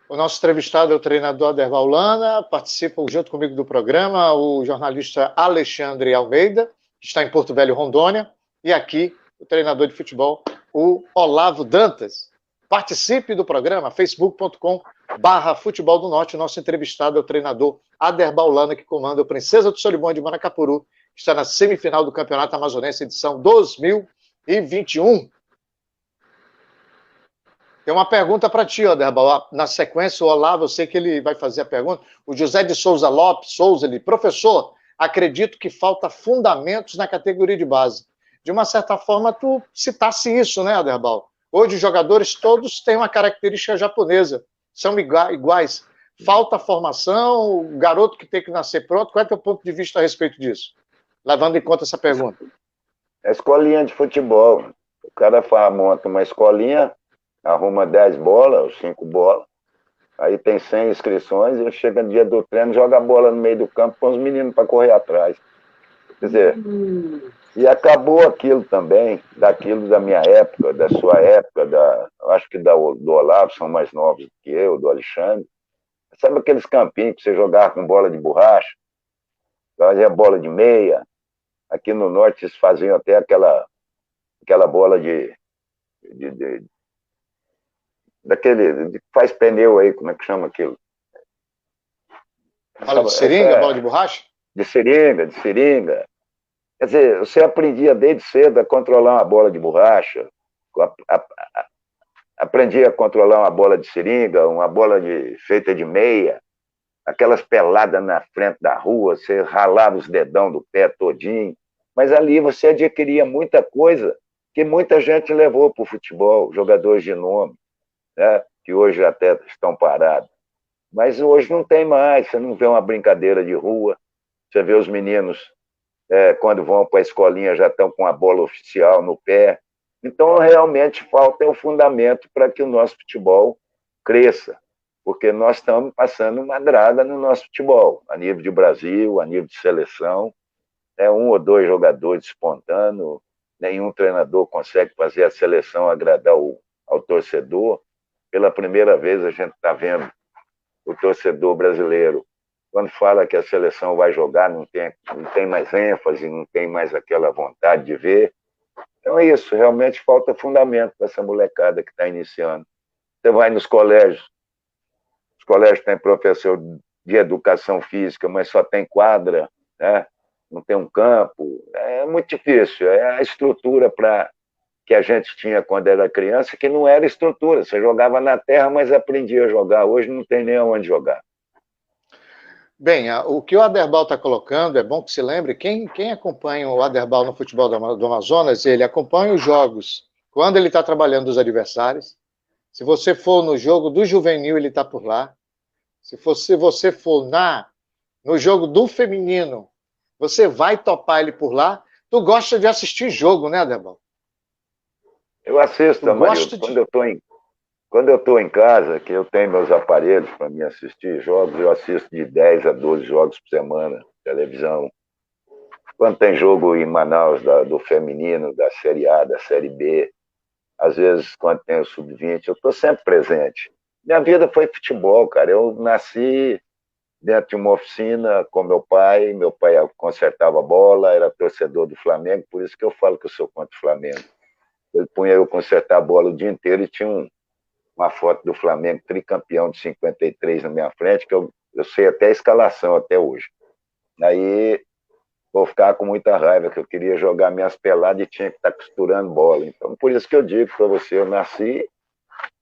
[SPEAKER 1] O nosso entrevistado é o treinador Aderbal Lana, participa junto comigo do programa o jornalista Alexandre Almeida, que está em Porto Velho, Rondônia, e aqui o treinador de futebol, o Olavo Dantas. Participe do programa, facebook.com/Futebol do Norte. O nosso entrevistado é o treinador Aderbal Lana, que comanda o Princesa do Solimões de Manacapuru, que está na semifinal do Campeonato Amazonense, edição 2021. Tem uma pergunta para ti, Aderbal. Na sequência, o Olavo, eu sei que ele vai fazer a pergunta. O José de Souza Lopes, ele, professor, acredito que falta fundamentos na categoria de base. De uma certa forma, tu citasse isso, né, Aderbal? Hoje os jogadores todos têm uma característica japonesa, são iguais. Falta formação, o garoto que tem que nascer pronto. Qual é o teu ponto de vista a respeito disso? Levando em conta essa pergunta.
[SPEAKER 4] É escolinha de futebol. O cara monta uma escolinha, arruma 10 bolas, 5 bolas, aí tem 100 inscrições, e chega no dia do treino, joga a bola no meio do campo com os meninos para correr atrás. Quer dizer, e acabou aquilo também, daquilo da minha época, da sua época, acho que do Olavo, são mais novos do que eu, do Alexandre. Sabe aqueles campinhos que você jogava com bola de borracha? Fazia bola de meia. Aqui no norte eles faziam até aquela bola daquele que faz pneu aí, como é que chama aquilo?
[SPEAKER 1] Bola de seringa, bola de borracha?
[SPEAKER 4] De seringa. Quer dizer, você aprendia desde cedo a controlar uma bola de borracha, aprendia a controlar uma bola de seringa, uma bola feita de meia, aquelas peladas na frente da rua, você ralava os dedão do pé todinho, mas ali você adquiria muita coisa que muita gente levou para o futebol, jogadores de nome, né, que hoje até estão parados. Mas hoje não tem mais, você não vê uma brincadeira de rua, você vê os meninos, quando vão para a escolinha, já estão com a bola oficial no pé. Então, realmente, falta o fundamento para que o nosso futebol cresça, porque nós estamos passando uma draga no nosso futebol, a nível de Brasil, a nível de seleção, um ou dois jogadores despontando, nenhum treinador consegue fazer a seleção agradar ao torcedor. Pela primeira vez a gente está vendo o torcedor brasileiro quando fala que a seleção vai jogar, não tem mais ênfase, não tem mais aquela vontade de ver. Então é isso, realmente falta fundamento para essa molecada que está iniciando. Você vai nos colégios, os colégios têm professor de educação física, mas só tem quadra, né? Não tem um campo. É muito difícil. É a estrutura que a gente tinha quando era criança, que não era estrutura. Você jogava na terra, mas aprendia a jogar. Hoje não tem nem onde jogar.
[SPEAKER 1] Bem, o que o Aderbal está colocando, é bom que se lembre, quem acompanha o Aderbal no futebol do Amazonas, ele acompanha os jogos quando ele está trabalhando os adversários. Se você for no jogo do juvenil, ele está por lá. Se você for no jogo do feminino, você vai topar ele por lá. Tu gosta de assistir jogo, né, Aderbal?
[SPEAKER 4] Eu assisto, Amarildo, quando eu estou em casa, que eu tenho meus aparelhos para me assistir jogos, eu assisto de 10 a 12 jogos por semana, televisão. Quando tem jogo em Manaus do feminino, da Série A, da Série B, às vezes quando tem o Sub-20, eu estou sempre presente. Minha vida foi futebol, cara. Eu nasci dentro de uma oficina com meu pai consertava bola, era torcedor do Flamengo, por isso que eu falo que eu sou contra o Flamengo. Ele punha eu consertar a bola o dia inteiro e tinha uma foto do Flamengo tricampeão de 53 na minha frente, que eu sei até a escalação até hoje. Aí vou ficar com muita raiva, que eu queria jogar minhas peladas e tinha que estar costurando bola. Então, por isso que eu digo para você, eu nasci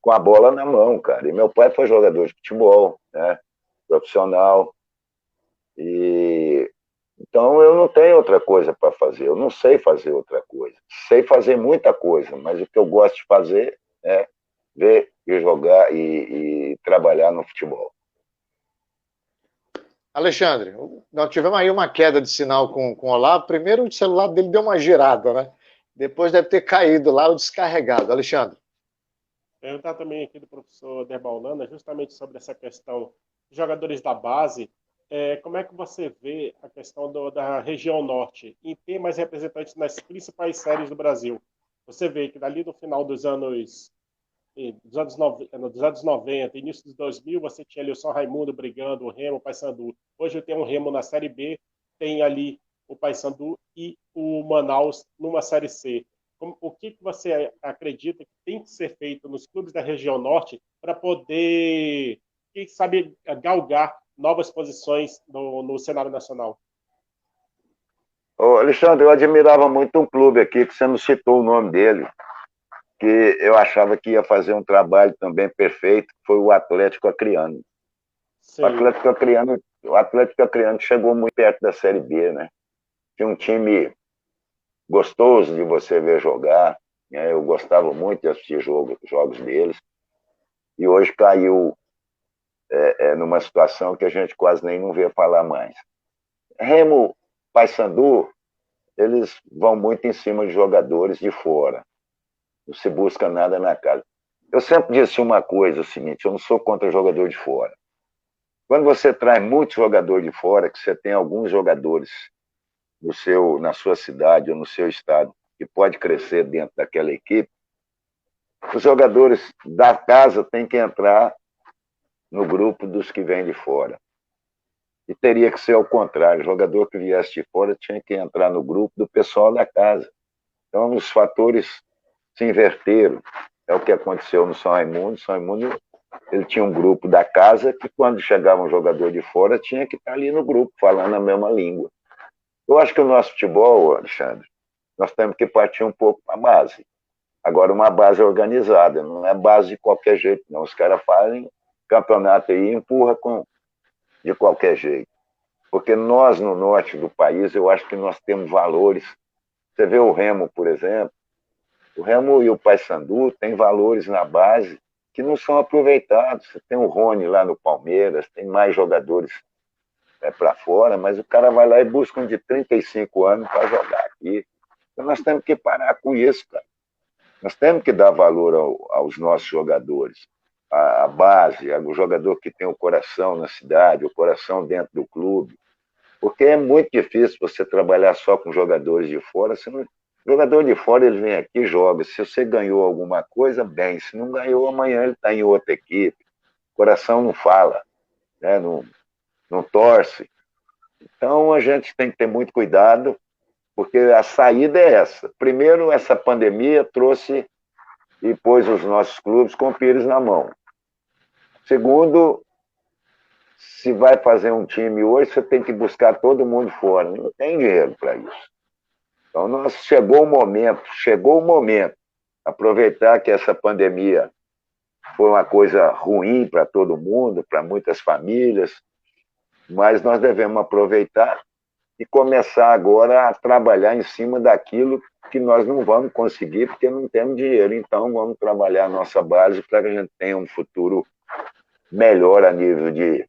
[SPEAKER 4] com a bola na mão, cara. E meu pai foi jogador de futebol, né? Profissional. Então eu não tenho outra coisa para fazer, eu não sei fazer outra coisa. Sei fazer muita coisa, mas o que eu gosto de fazer é ver e jogar e trabalhar no futebol.
[SPEAKER 1] Alexandre, nós tivemos aí uma queda de sinal com o Olavo. Primeiro o celular dele deu uma girada, né? Depois deve ter caído lá o descarregado. Alexandre.
[SPEAKER 3] Perguntar também aqui do professor Derbaulana, justamente sobre essa questão de jogadores da base. Como é que você vê a questão da região norte em ter mais representantes nas principais séries do Brasil? Você vê que dali no final dos anos 90, início dos 2000, você tinha ali o São Raimundo brigando, o Remo, o Paysandu. Hoje tem um Remo na Série B, tem ali o Paysandu e o Manaus numa Série C. O que você acredita que tem que ser feito nos clubes da região norte para poder, quem sabe, galgar novas posições no cenário nacional?
[SPEAKER 4] Ô, Alexandre, eu admirava muito um clube aqui, que você não citou o nome dele, que eu achava que ia fazer um trabalho também perfeito, que foi o Atlético Acreano. Sim. O Atlético Acreano chegou muito perto da Série B, né? Tinha um time gostoso de você ver jogar, né? Eu gostava muito de assistir jogos deles, e hoje caiu numa situação que a gente quase nem não vê falar mais. Remo, Paysandu, eles vão muito em cima de jogadores de fora, não se busca nada na casa. Eu sempre disse uma coisa, o seguinte, eu não sou contra jogador de fora. Quando você traz muito jogador de fora, que você tem alguns jogadores na sua cidade ou no seu estado, que pode crescer dentro daquela equipe, os jogadores da casa têm que entrar no grupo dos que vêm de fora. E teria que ser ao contrário, o jogador que viesse de fora tinha que entrar no grupo do pessoal da casa. Então, os fatores se inverteram. É o que aconteceu no São Raimundo. São Raimundo, ele tinha um grupo da casa que, quando chegava um jogador de fora, tinha que estar ali no grupo, falando a mesma língua. Eu acho que o nosso futebol, Alexandre, nós temos que partir um pouco para a base. Agora, uma base organizada, não é base de qualquer jeito, não. Os caras fazem campeonato aí e empurra de qualquer jeito. Porque nós, no norte do país, eu acho que nós temos valores. Você vê o Remo, por exemplo, o Remo e o Paysandu têm valores na base que não são aproveitados. Você tem o Rony lá no Palmeiras, tem mais jogadores para fora, mas o cara vai lá e busca um de 35 anos para jogar aqui. Então nós temos que parar com isso, cara. Nós temos que dar valor aos nossos jogadores, a base, o jogador que tem o coração na cidade, o coração dentro do clube, porque é muito difícil você trabalhar só com jogadores de fora. O jogador de fora, ele vem aqui e joga. Se você ganhou alguma coisa, bem. Se não ganhou, amanhã ele está em outra equipe. O coração não fala, né? não torce. Então, a gente tem que ter muito cuidado, porque a saída é essa. Primeiro, essa pandemia trouxe e pôs os nossos clubes com o pires na mão. Segundo, se vai fazer um time hoje, você tem que buscar todo mundo fora. Não tem dinheiro para isso. Então, chegou o momento, aproveitar que essa pandemia foi uma coisa ruim para todo mundo, para muitas famílias, mas nós devemos aproveitar e começar agora a trabalhar em cima daquilo que nós não vamos conseguir porque não temos dinheiro. Então, vamos trabalhar a nossa base para que a gente tenha um futuro melhor a nível de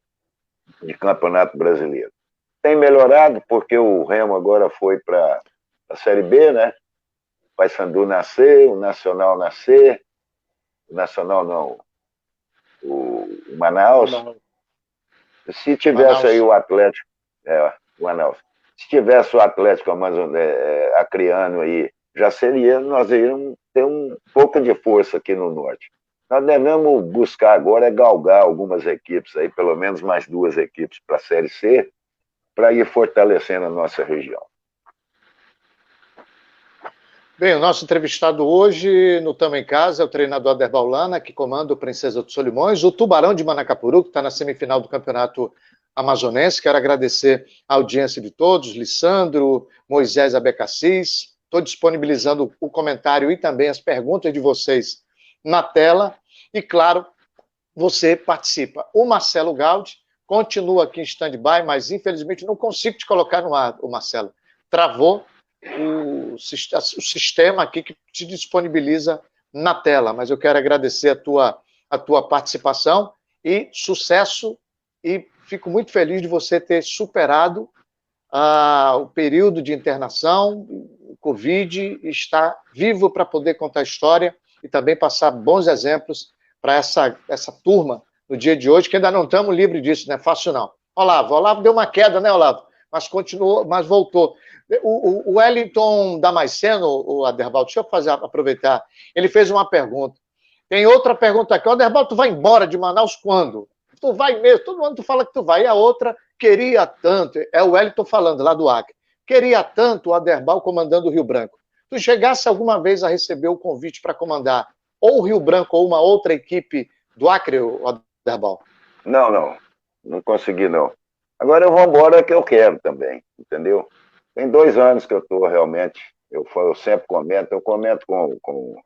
[SPEAKER 4] Campeonato Brasileiro. Tem melhorado porque o Remo agora foi para a Série B, né? O Paysandu nascer, o Nacional nascer, o Nacional não, o Manaus. Se tivesse aí o Atlético, o Manaus, se tivesse o Atlético acreano aí, já seria, nós iríamos ter um pouco de força aqui no Norte. Nós devemos buscar agora galgar algumas equipes aí, pelo menos mais 2 equipes para a Série C, para ir fortalecendo a nossa região.
[SPEAKER 1] Bem, o nosso entrevistado hoje no Tamo em Casa é o treinador Aderbal Lana, que comanda o Princesa dos Solimões, o Tubarão de Manacapuru, que está na semifinal do Campeonato Amazonense. Quero agradecer a audiência de todos, Lissandro, Moisés Abecassis. Estou disponibilizando o comentário e também as perguntas de vocês na tela. E, claro, você participa. O Marcelo Gaudi continua aqui em stand-by, mas infelizmente não consigo te colocar no ar, o Marcelo. Travou o sistema aqui que te disponibiliza na tela, mas eu quero agradecer a tua participação e sucesso, e fico muito feliz de você ter superado o período de internação, o Covid, e está vivo para poder contar a história e também passar bons exemplos para essa turma no dia de hoje, que ainda não estamos livres disso, não é fácil não. Olavo deu uma queda, né, Olavo? Mas continuou, mas voltou. O Wellington Damasceno, o Aderbal, deixa eu aproveitar, ele fez uma pergunta. Tem outra pergunta aqui. Aderbal, tu vai embora de Manaus quando? Tu vai mesmo, todo mundo tu fala que tu vai. E a outra, queria tanto, é o Wellington falando lá do Acre, queria tanto o Aderbal comandando o Rio Branco. Tu chegasse alguma vez a receber o convite para comandar ou o Rio Branco ou uma outra equipe do Acre, o Aderbal?
[SPEAKER 4] Não consegui não. Agora eu vou embora que eu quero também, entendeu? Tem 2 anos que eu estou realmente, eu sempre comento com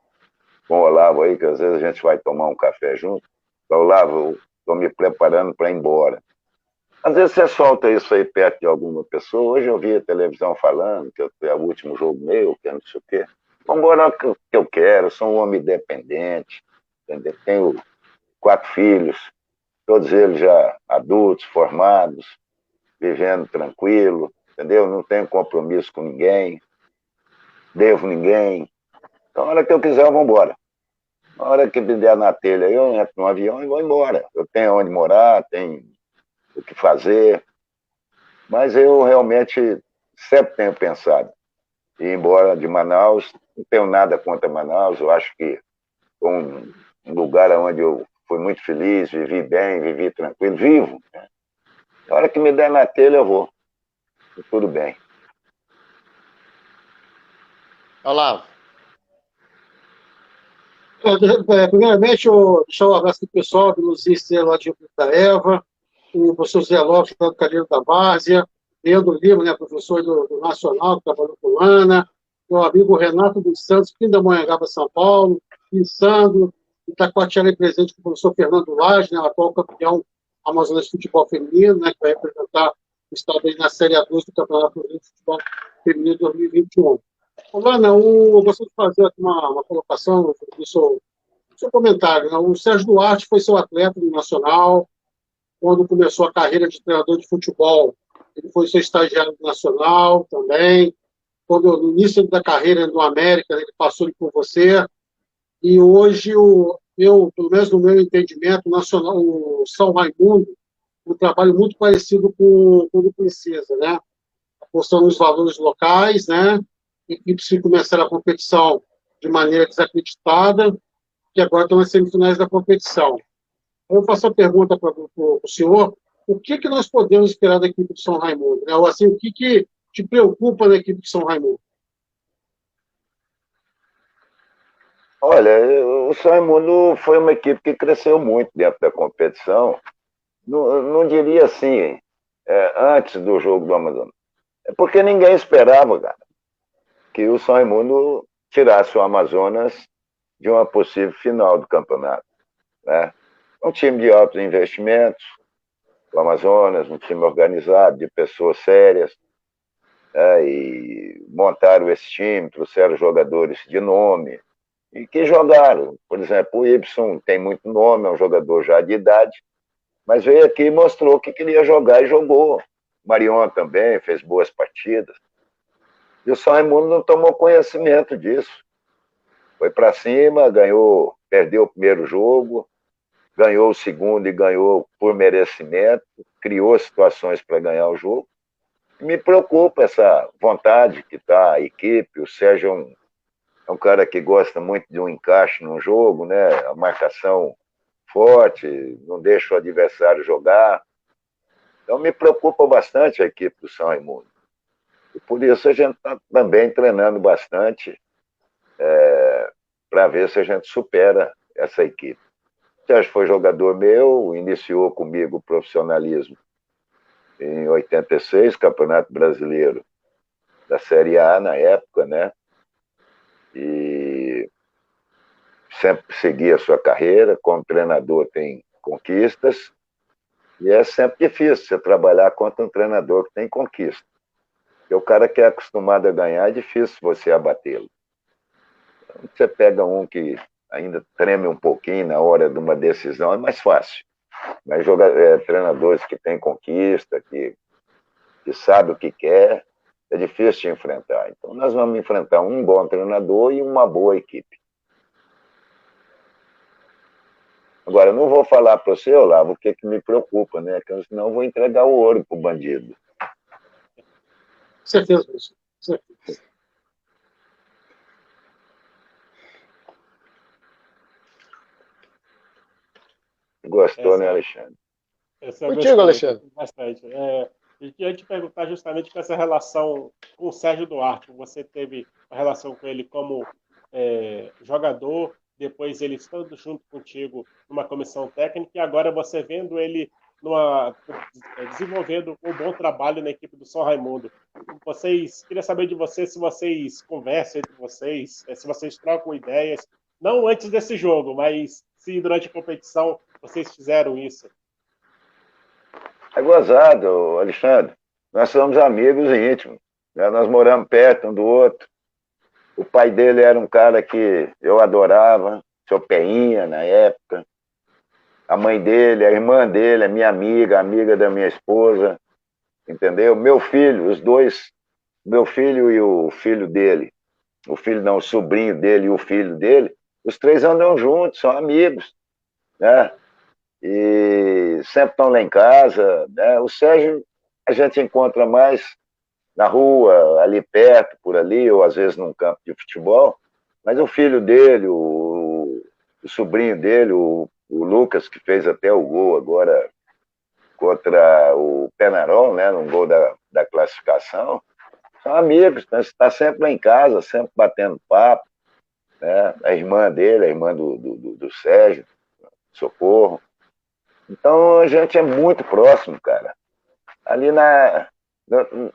[SPEAKER 4] o Olavo aí, que às vezes a gente vai tomar um café junto. Olavo, eu estou me preparando para ir embora. Às vezes você solta isso aí perto de alguma pessoa. Hoje eu vi a televisão falando que é o último jogo meu, que é não sei o quê. Vamos embora que eu quero, sou um homem independente, entendeu? Tenho 4 filhos, todos eles já adultos, formados, vivendo tranquilo, entendeu? Não tenho compromisso com ninguém, devo ninguém. Então, a hora que eu quiser, eu vou embora. Na hora que me der na telha, eu entro no avião e vou embora. Eu tenho onde morar, tenho o que fazer, mas eu realmente sempre tenho pensado em ir embora de Manaus. Não tenho nada contra Manaus, eu acho que foi um lugar onde eu fui muito feliz, vivi bem, vivi tranquilo, vivo, né? Na hora que me der na telha, eu vou. Tudo bem.
[SPEAKER 1] Olavo.
[SPEAKER 2] Primeiramente, eu deixar um abraço para o pessoal do Luzia Estrela lá de Rio da Eva, o professor Zé Lopes, do Calheiro da Várzea, Leandro Lima, né, professor do Nacional, que trabalhou com Ana, meu amigo Renato dos Santos, Pindamonhangaba, São Paulo, Sandro, Itacoatiara presente com o professor Fernando Lage, né, atual campeão amazonense de futebol feminino, né, que vai representar o estado aí na Série A2 do Campeonato Brasileiro de Futebol Feminino 2021. Lana, eu gostaria de fazer aqui uma colocação do seu comentário, né? O Sérgio Duarte foi seu atleta no Nacional, quando começou a carreira de treinador de futebol, ele foi seu estagiário do Nacional também, quando no início da carreira do América, ele passou por você, e hoje, pelo menos no meu entendimento, o São Raimundo, um trabalho muito parecido com o do Princesa, né? Apostando nos valores locais, né? Equipes que começaram a competição de maneira desacreditada, que agora estão nas semifinais da competição. Eu faço a pergunta para o senhor, o que nós podemos esperar da equipe de São Raimundo? Né? Ou, assim, o que te preocupa na equipe de São Raimundo?
[SPEAKER 4] Olha, o São Raimundo foi uma equipe que cresceu muito dentro da competição. Não diria assim, antes do jogo do Amazonas. É porque ninguém esperava, cara, que o São Raimundo tirasse o Amazonas de uma possível final do campeonato. Né? Um time de altos investimentos, o Amazonas, um time organizado, de pessoas sérias, e montaram esse time, trouxeram jogadores de nome, e que jogaram. Por exemplo, o Ibson tem muito nome, é um jogador já de idade, mas veio aqui e mostrou que queria jogar e jogou. O Marion também fez boas partidas. E o São Raimundo não tomou conhecimento disso. Foi para cima, ganhou, perdeu o primeiro jogo, ganhou o segundo e ganhou por merecimento, criou situações para ganhar o jogo. Me preocupa essa vontade que está a equipe. O Sérgio é um cara que gosta muito de um encaixe no jogo, né? A marcação forte, não deixa o adversário jogar. Então me preocupa bastante a equipe do São Raimundo. E por isso a gente está também treinando bastante para ver se a gente supera essa equipe. O Sérgio foi jogador meu, iniciou comigo o profissionalismo em 86, Campeonato Brasileiro da Série A na época, né? E sempre segui a sua carreira. Como treinador tem conquistas, e é sempre difícil você trabalhar contra um treinador que tem conquista. Porque o cara que é acostumado a ganhar, é difícil você abatê-lo. Então, você pega um que ainda treme um pouquinho na hora de uma decisão, é mais fácil. Mas treinadores que têm conquista, que sabe o que quer, é difícil de enfrentar. Então nós vamos enfrentar um bom treinador e uma boa equipe. Agora, não vou falar para você, Olavo, o que me preocupa, né? Porque senão eu vou entregar o ouro para o bandido.
[SPEAKER 2] Certeza, professor. Certeza.
[SPEAKER 4] Gostou, né, Alexandre?
[SPEAKER 1] Contigo, Alexandre.
[SPEAKER 3] Bastante. Eu queria te perguntar justamente com essa relação com o Sérgio Duarte. Você teve uma relação com ele como jogador, depois ele estando junto contigo numa comissão técnica, e agora você vendo ele desenvolvendo um bom trabalho na equipe do São Raimundo. Queria saber de vocês se vocês conversam entre vocês, se vocês trocam ideias, não antes desse jogo, mas se durante a competição vocês fizeram isso.
[SPEAKER 4] É gozado, Alexandre. Nós somos amigos íntimos, né? Nós moramos perto um do outro. O pai dele era um cara que eu adorava, seu Peinha, na época. A mãe dele, a irmã dele, é minha amiga, amiga da minha esposa, entendeu? Meu filho, os dois, meu filho e o filho dele, o sobrinho dele e o filho dele, os três andam juntos, são amigos, né? E sempre estão lá em casa, né? O Sérgio a gente encontra mais na rua, ali perto, por ali, ou às vezes num campo de futebol, mas o filho dele, o sobrinho dele, o Lucas, que fez até o gol agora contra o Penarol, né, no gol da classificação, são amigos, né? Está sempre lá em casa, sempre batendo papo, né? A irmã dele, a irmã do Sérgio, Socorro. Então a gente é muito próximo, cara. Ali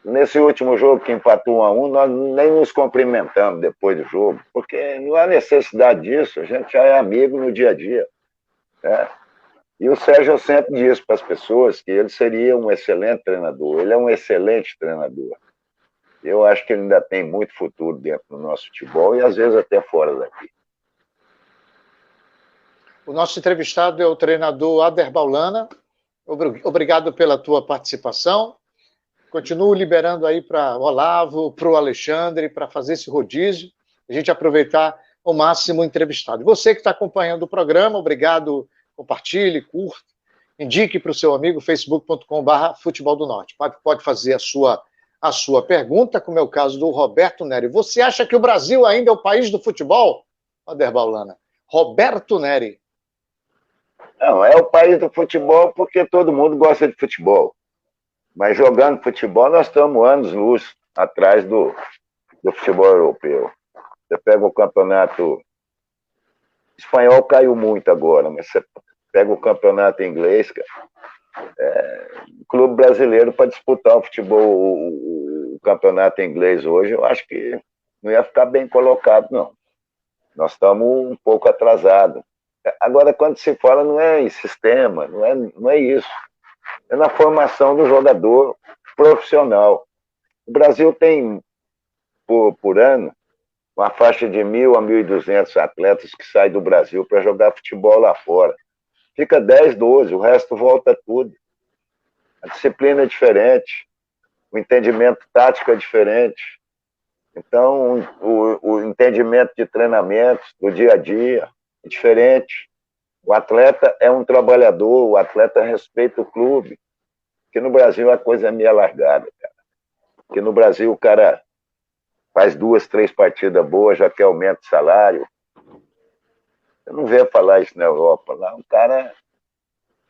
[SPEAKER 4] nesse último jogo que empatou 1-1, nós nem nos cumprimentamos depois do jogo, porque não há necessidade disso, a gente já é amigo no dia a dia, né? E o Sérgio sempre diz para as pessoas que ele seria um excelente treinador, ele é um excelente treinador. Eu acho que ele ainda tem muito futuro dentro do nosso futebol e às vezes até fora daqui.
[SPEAKER 1] O nosso entrevistado é o treinador Ader Baulana. Obrigado pela tua participação. Continuo liberando aí para o Olavo, para o Alexandre, para fazer esse rodízio, a gente aproveitar ao máximo o entrevistado. Você que está acompanhando o programa, obrigado, compartilhe, curta, indique para o seu amigo, facebook.com/Futebol do Norte. Pode fazer a sua pergunta, como é o caso do Roberto Neri. Você acha que o Brasil ainda é o país do futebol? Ader Baulana. Roberto Neri.
[SPEAKER 4] Não, é o país do futebol porque todo mundo gosta de futebol. Mas jogando futebol, nós estamos anos-luz atrás do futebol europeu. Você pega o campeonato espanhol, caiu muito agora, mas você pega o campeonato inglês, cara, o clube brasileiro para disputar o futebol, o campeonato inglês hoje, eu acho que não ia ficar bem colocado, não. Nós estamos um pouco atrasados. Agora, quando se fala, não é em sistema, não é isso. É na formação do jogador profissional. O Brasil tem, por ano, uma faixa de 1.000 a 1.200 atletas que saem do Brasil para jogar futebol lá fora. Fica 10, 12, o resto volta tudo. A disciplina é diferente, o entendimento tático é diferente. Então, o entendimento de treinamentos, do dia a dia, é diferente. O atleta é um trabalhador, o atleta respeita o clube. Porque no Brasil a coisa é meio largada, cara. Porque no Brasil o cara faz 2, 3 partidas boas, já quer aumento de salário. Eu não vejo falar isso na Europa. Lá o cara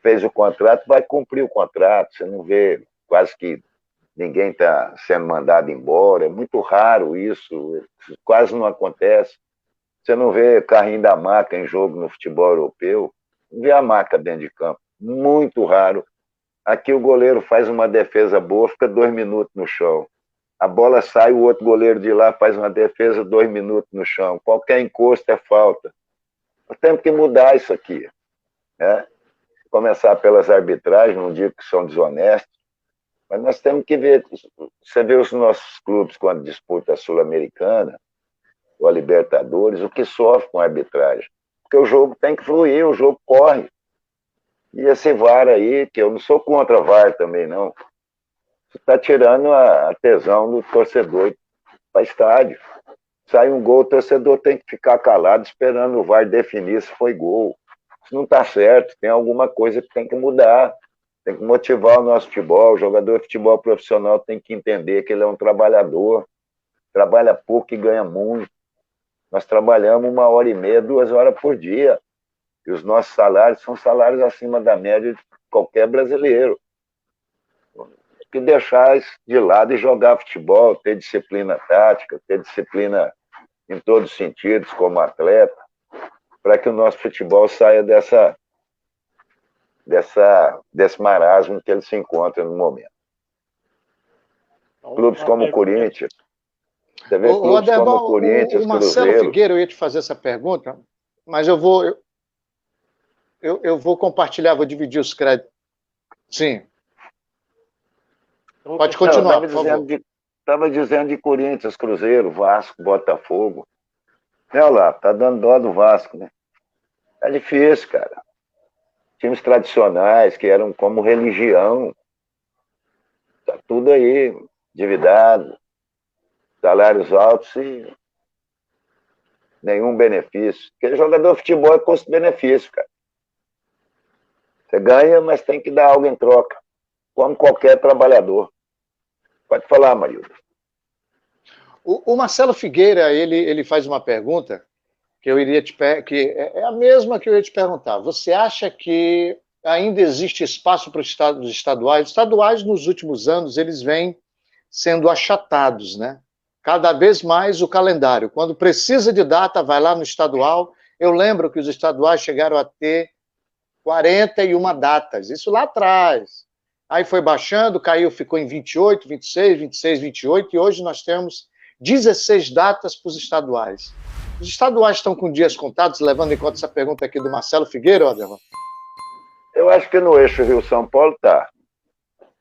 [SPEAKER 4] fez o contrato, vai cumprir o contrato. Você não vê quase que ninguém está sendo mandado embora. É muito raro isso, quase não acontece. Você não vê carrinho da maca em jogo no futebol europeu. Não vê a maca dentro de campo. Muito raro. Aqui o goleiro faz uma defesa boa, fica 2 minutos no chão. A bola sai, o outro goleiro de lá faz uma defesa, 2 minutos no chão. Qualquer encosto é falta. Nós temos que mudar isso aqui. Né? Começar pelas arbitragens, não digo que são desonestos, mas nós temos que ver. Você vê os nossos clubes quando disputam a Sul-Americana ou a Libertadores, o que sofre com a arbitragem. Porque o jogo tem que fluir, o jogo corre. E esse VAR aí, que eu não sou contra VAR também, não. Você está tirando a tesão do torcedor para estádio. Sai um gol, o torcedor tem que ficar calado esperando o VAR definir se foi gol. Isso não está certo, tem alguma coisa que tem que mudar. Tem que motivar o nosso futebol. O jogador de futebol profissional tem que entender que ele é um trabalhador. Trabalha pouco e ganha muito. Nós trabalhamos 1h30, 2 horas por dia. E os nossos salários são salários acima da média de qualquer brasileiro. Tem que deixar isso de lado e jogar futebol, ter disciplina tática, ter disciplina em todos os sentidos, como atleta, para que o nosso futebol saia desse marasmo que ele se encontra no momento. Clubes como o Corinthians, você vê clubes
[SPEAKER 1] Ademar,
[SPEAKER 4] como o Corinthians,
[SPEAKER 1] o Marcelo
[SPEAKER 4] Cruzeiro.
[SPEAKER 1] Figueira, eu ia te fazer essa pergunta, mas eu vou compartilhar, vou dividir os créditos. Sim. Pode continuar, por favor.
[SPEAKER 4] Estava dizendo de Corinthians, Cruzeiro, Vasco, Botafogo. Olha lá, tá dando dó do Vasco, né? É difícil, cara. Times tradicionais que eram como religião. Tá tudo aí, endividado, salários altos e nenhum benefício. Porque jogador de futebol é custo-benefício, cara. Você ganha, mas tem que dar algo em troca, como qualquer trabalhador. Pode falar, Marilda.
[SPEAKER 1] O Marcelo Figueira, ele faz uma pergunta que eu iria que é a mesma que eu ia te perguntar. Você acha que ainda existe espaço para os estaduais? Os estaduais, nos últimos anos, eles vêm sendo achatados, né? Cada vez mais o calendário. Quando precisa de data, vai lá no estadual. Eu lembro que os estaduais chegaram a ter 41 datas, isso lá atrás. Aí foi baixando, caiu, ficou em 28, 26, 26, 28, e hoje nós temos 16 datas para os estaduais. Os estaduais estão com dias contados, levando em conta essa pergunta aqui do Marcelo Figueira, Ademar?
[SPEAKER 4] Eu acho que no eixo Rio-São Paulo está,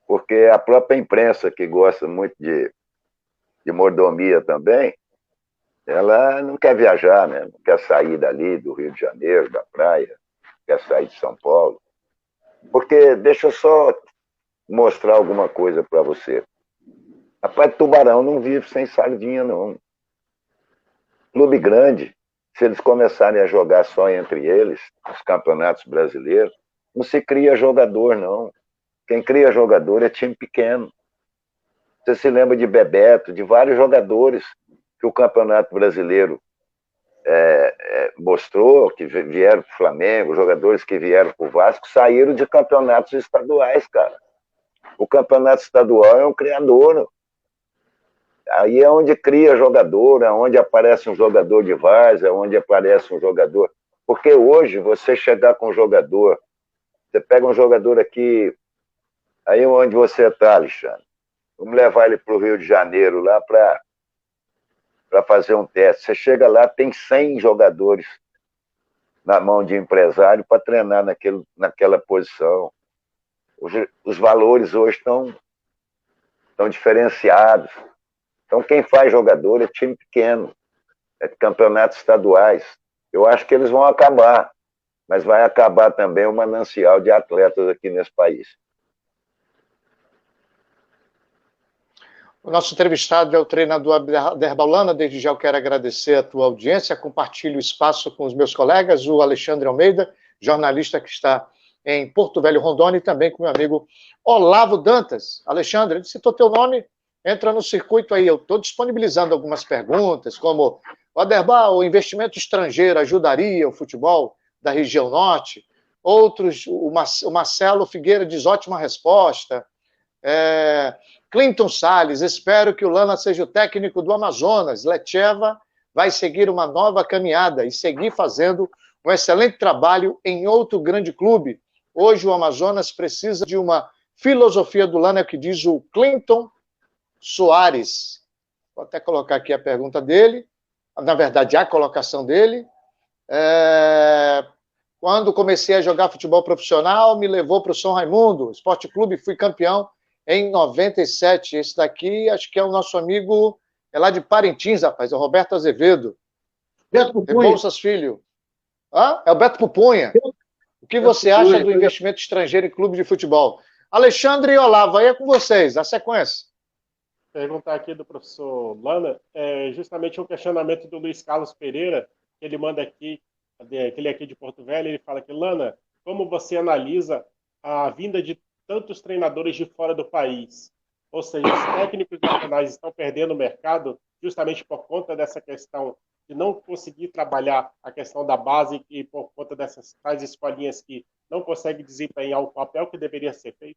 [SPEAKER 4] porque a própria imprensa, que gosta muito de mordomia também, ela não quer viajar, né? Não quer sair dali, do Rio de Janeiro, da praia, quer sair de São Paulo. Porque, deixa eu só mostrar alguma coisa para você. Rapaz, Tubarão não vive sem sardinha, não. Clube grande, se eles começarem a jogar só entre eles, os campeonatos brasileiros, não se cria jogador, não. Quem cria jogador é time pequeno. Você se lembra de Bebeto, de vários jogadores que o campeonato brasileiro mostrou, que vieram para o Flamengo, jogadores que vieram para o Vasco, saíram de campeonatos estaduais, cara. O campeonato estadual é um criador. Aí é onde cria jogador, é onde aparece um jogador de várzea, é onde aparece um jogador. Porque hoje, você chegar com um jogador, você pega um jogador aqui, aí onde você está, Alexandre, vamos levar ele para o Rio de Janeiro, lá para fazer um teste. Você chega lá, tem 100 jogadores na mão de empresário para treinar naquela posição. Os valores hoje estão diferenciados. Então, quem faz jogador é time pequeno, é campeonatos estaduais. Eu acho que eles vão acabar, mas vai acabar também o manancial de atletas aqui nesse país.
[SPEAKER 1] O nosso entrevistado é o treinador Aderval Lana. Desde já eu quero agradecer a tua audiência. Compartilho o espaço com os meus colegas, o Alexandre Almeida, jornalista que está em Porto Velho, Rondônia, e também com o meu amigo Olavo Dantas. Alexandre, ele citou teu nome, entra no circuito aí. Eu estou disponibilizando algumas perguntas, como Aderval, o investimento estrangeiro ajudaria o futebol da região norte? Outros, o Marcelo Figueira diz ótima resposta. Clinton Salles, espero que o Lana seja o técnico do Amazonas. Letcheva vai seguir uma nova caminhada e seguir fazendo um excelente trabalho em outro grande clube. Hoje o Amazonas precisa de uma filosofia do Lana, é o que diz o Clinton Soares. Vou até colocar aqui a pergunta dele, na verdade a colocação dele. Quando comecei a jogar futebol profissional, me levou para o São Raimundo Esporte Clube, fui campeão em 97. Esse daqui, acho que é o nosso amigo, é lá de Parintins, rapaz, é o Roberto Azevedo.
[SPEAKER 2] Beto Pupunha.
[SPEAKER 1] Rebouças Filho. É o Beto Pupunha. O que você acha do investimento estrangeiro em clube de futebol? Alexandre e Olavo, aí é com vocês, a sequência.
[SPEAKER 3] Perguntar aqui do professor Lana, justamente um questionamento do Luiz Carlos Pereira, que ele manda aqui, que ele é aqui de Porto Velho, ele fala que, Lana, como você analisa a vinda de tantos treinadores de fora do país? Ou seja, os técnicos nacionais estão perdendo o mercado justamente por conta dessa questão de não conseguir trabalhar a questão da base e por conta dessas tais escolinhas que não conseguem desempenhar o papel que deveria ser feito?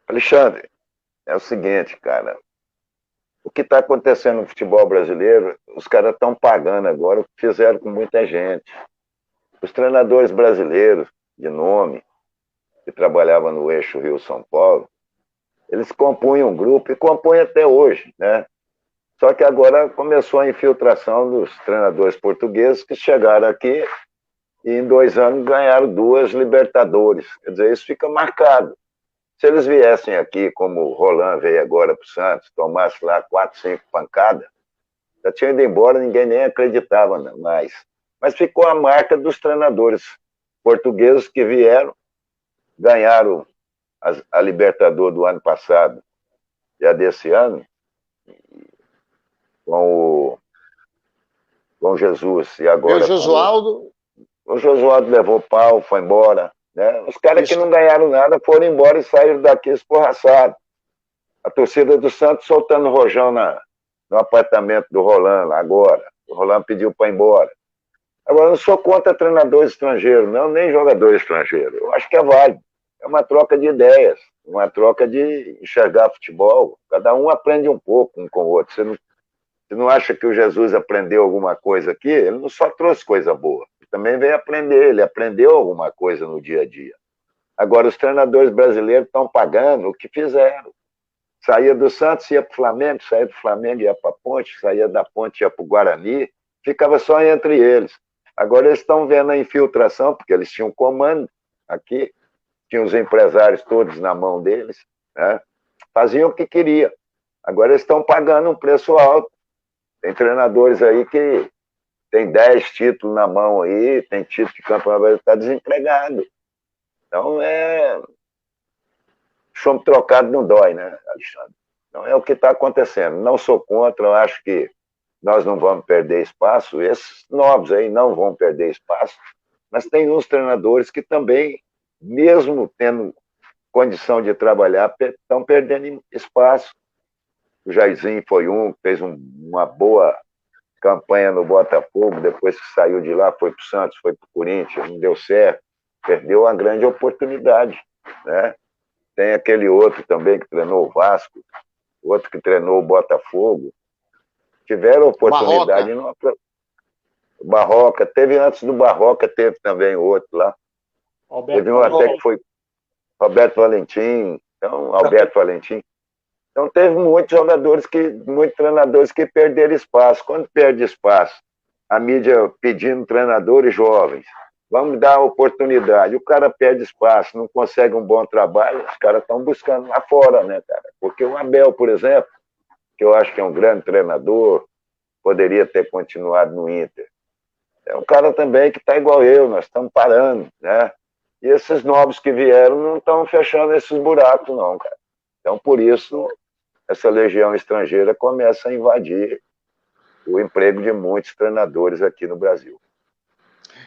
[SPEAKER 4] Alexandre, é o seguinte, cara. O que está acontecendo no futebol brasileiro, os caras estão pagando agora o que fizeram com muita gente. Os treinadores brasileiros, de nome, que trabalhavam no eixo Rio-São Paulo, eles compunham um grupo e compõem até hoje, né? Só que agora começou a infiltração dos treinadores portugueses que chegaram aqui e em 2 anos ganharam 2 Libertadores. Quer dizer, isso fica marcado. Se eles viessem aqui, como o Roland veio agora para o Santos, tomasse lá 4, 5 pancadas, já tinha ido embora, ninguém nem acreditava mais. Mas ficou a marca dos treinadores portugueses que vieram, ganharam a Libertadores do ano passado e a desse ano, com o Jesus. E agora
[SPEAKER 1] o Josualdo.
[SPEAKER 4] O Josualdo levou pau, foi embora. Né? Os caras que não ganharam nada foram embora e saíram daqui escorraçados. A torcida do Santos soltando rojão no apartamento do Roland lá agora. O Roland pediu para ir embora. Agora, eu não sou contra treinadores estrangeiros, não, nem jogadores estrangeiros. Eu acho que é válido. É uma troca de ideias, uma troca de enxergar futebol. Cada um aprende um pouco um com o outro. Você não acha que o Jesus aprendeu alguma coisa aqui? Ele não só trouxe coisa boa. Ele também veio aprender. Ele aprendeu alguma coisa no dia a dia. Agora, os treinadores brasileiros estão pagando o que fizeram. Saía do Santos, ia para o Flamengo, saía do Flamengo, ia para a Ponte, saía da Ponte, ia para o Guarani. Ficava só entre eles. Agora eles estão vendo a infiltração, porque eles tinham comando aqui, tinham os empresários todos na mão deles, né? Faziam o que queriam. Agora eles estão pagando um preço alto. Tem treinadores aí que tem 10 títulos na mão aí, tem título de campeonato, está desempregado. Então, chumbo trocado não dói, né, Alexandre? Então, é o que está acontecendo. Não sou contra, eu acho que nós não vamos perder espaço, esses novos aí não vão perder espaço, mas tem uns treinadores que também, mesmo tendo condição de trabalhar, estão perdendo espaço. O Jairzinho foi um que fez uma boa campanha no Botafogo, depois que saiu de lá, foi para o Santos, foi para o Corinthians, não deu certo, perdeu uma grande oportunidade, né? Tem aquele outro também que treinou o Vasco, outro que treinou o Botafogo, tiveram oportunidade. Barroca, teve antes do Barroca, teve também outro lá.
[SPEAKER 3] Alberto
[SPEAKER 4] Teve um até que foi Roberto Valentim, então, Alberto Valentim. Então teve muitos treinadores que perderam espaço. Quando perde espaço, a mídia pedindo treinadores jovens, vamos dar oportunidade. O cara perde espaço, não consegue um bom trabalho, os caras estão buscando lá fora, né, cara? Porque o Abel, por exemplo, que eu acho que é um grande treinador, poderia ter continuado no Inter. É um cara também que está igual eu, nós estamos parando, né? E esses novos que vieram não estão fechando esses buracos, não, cara. Então, por isso, essa legião estrangeira começa a invadir o emprego de muitos treinadores aqui no Brasil.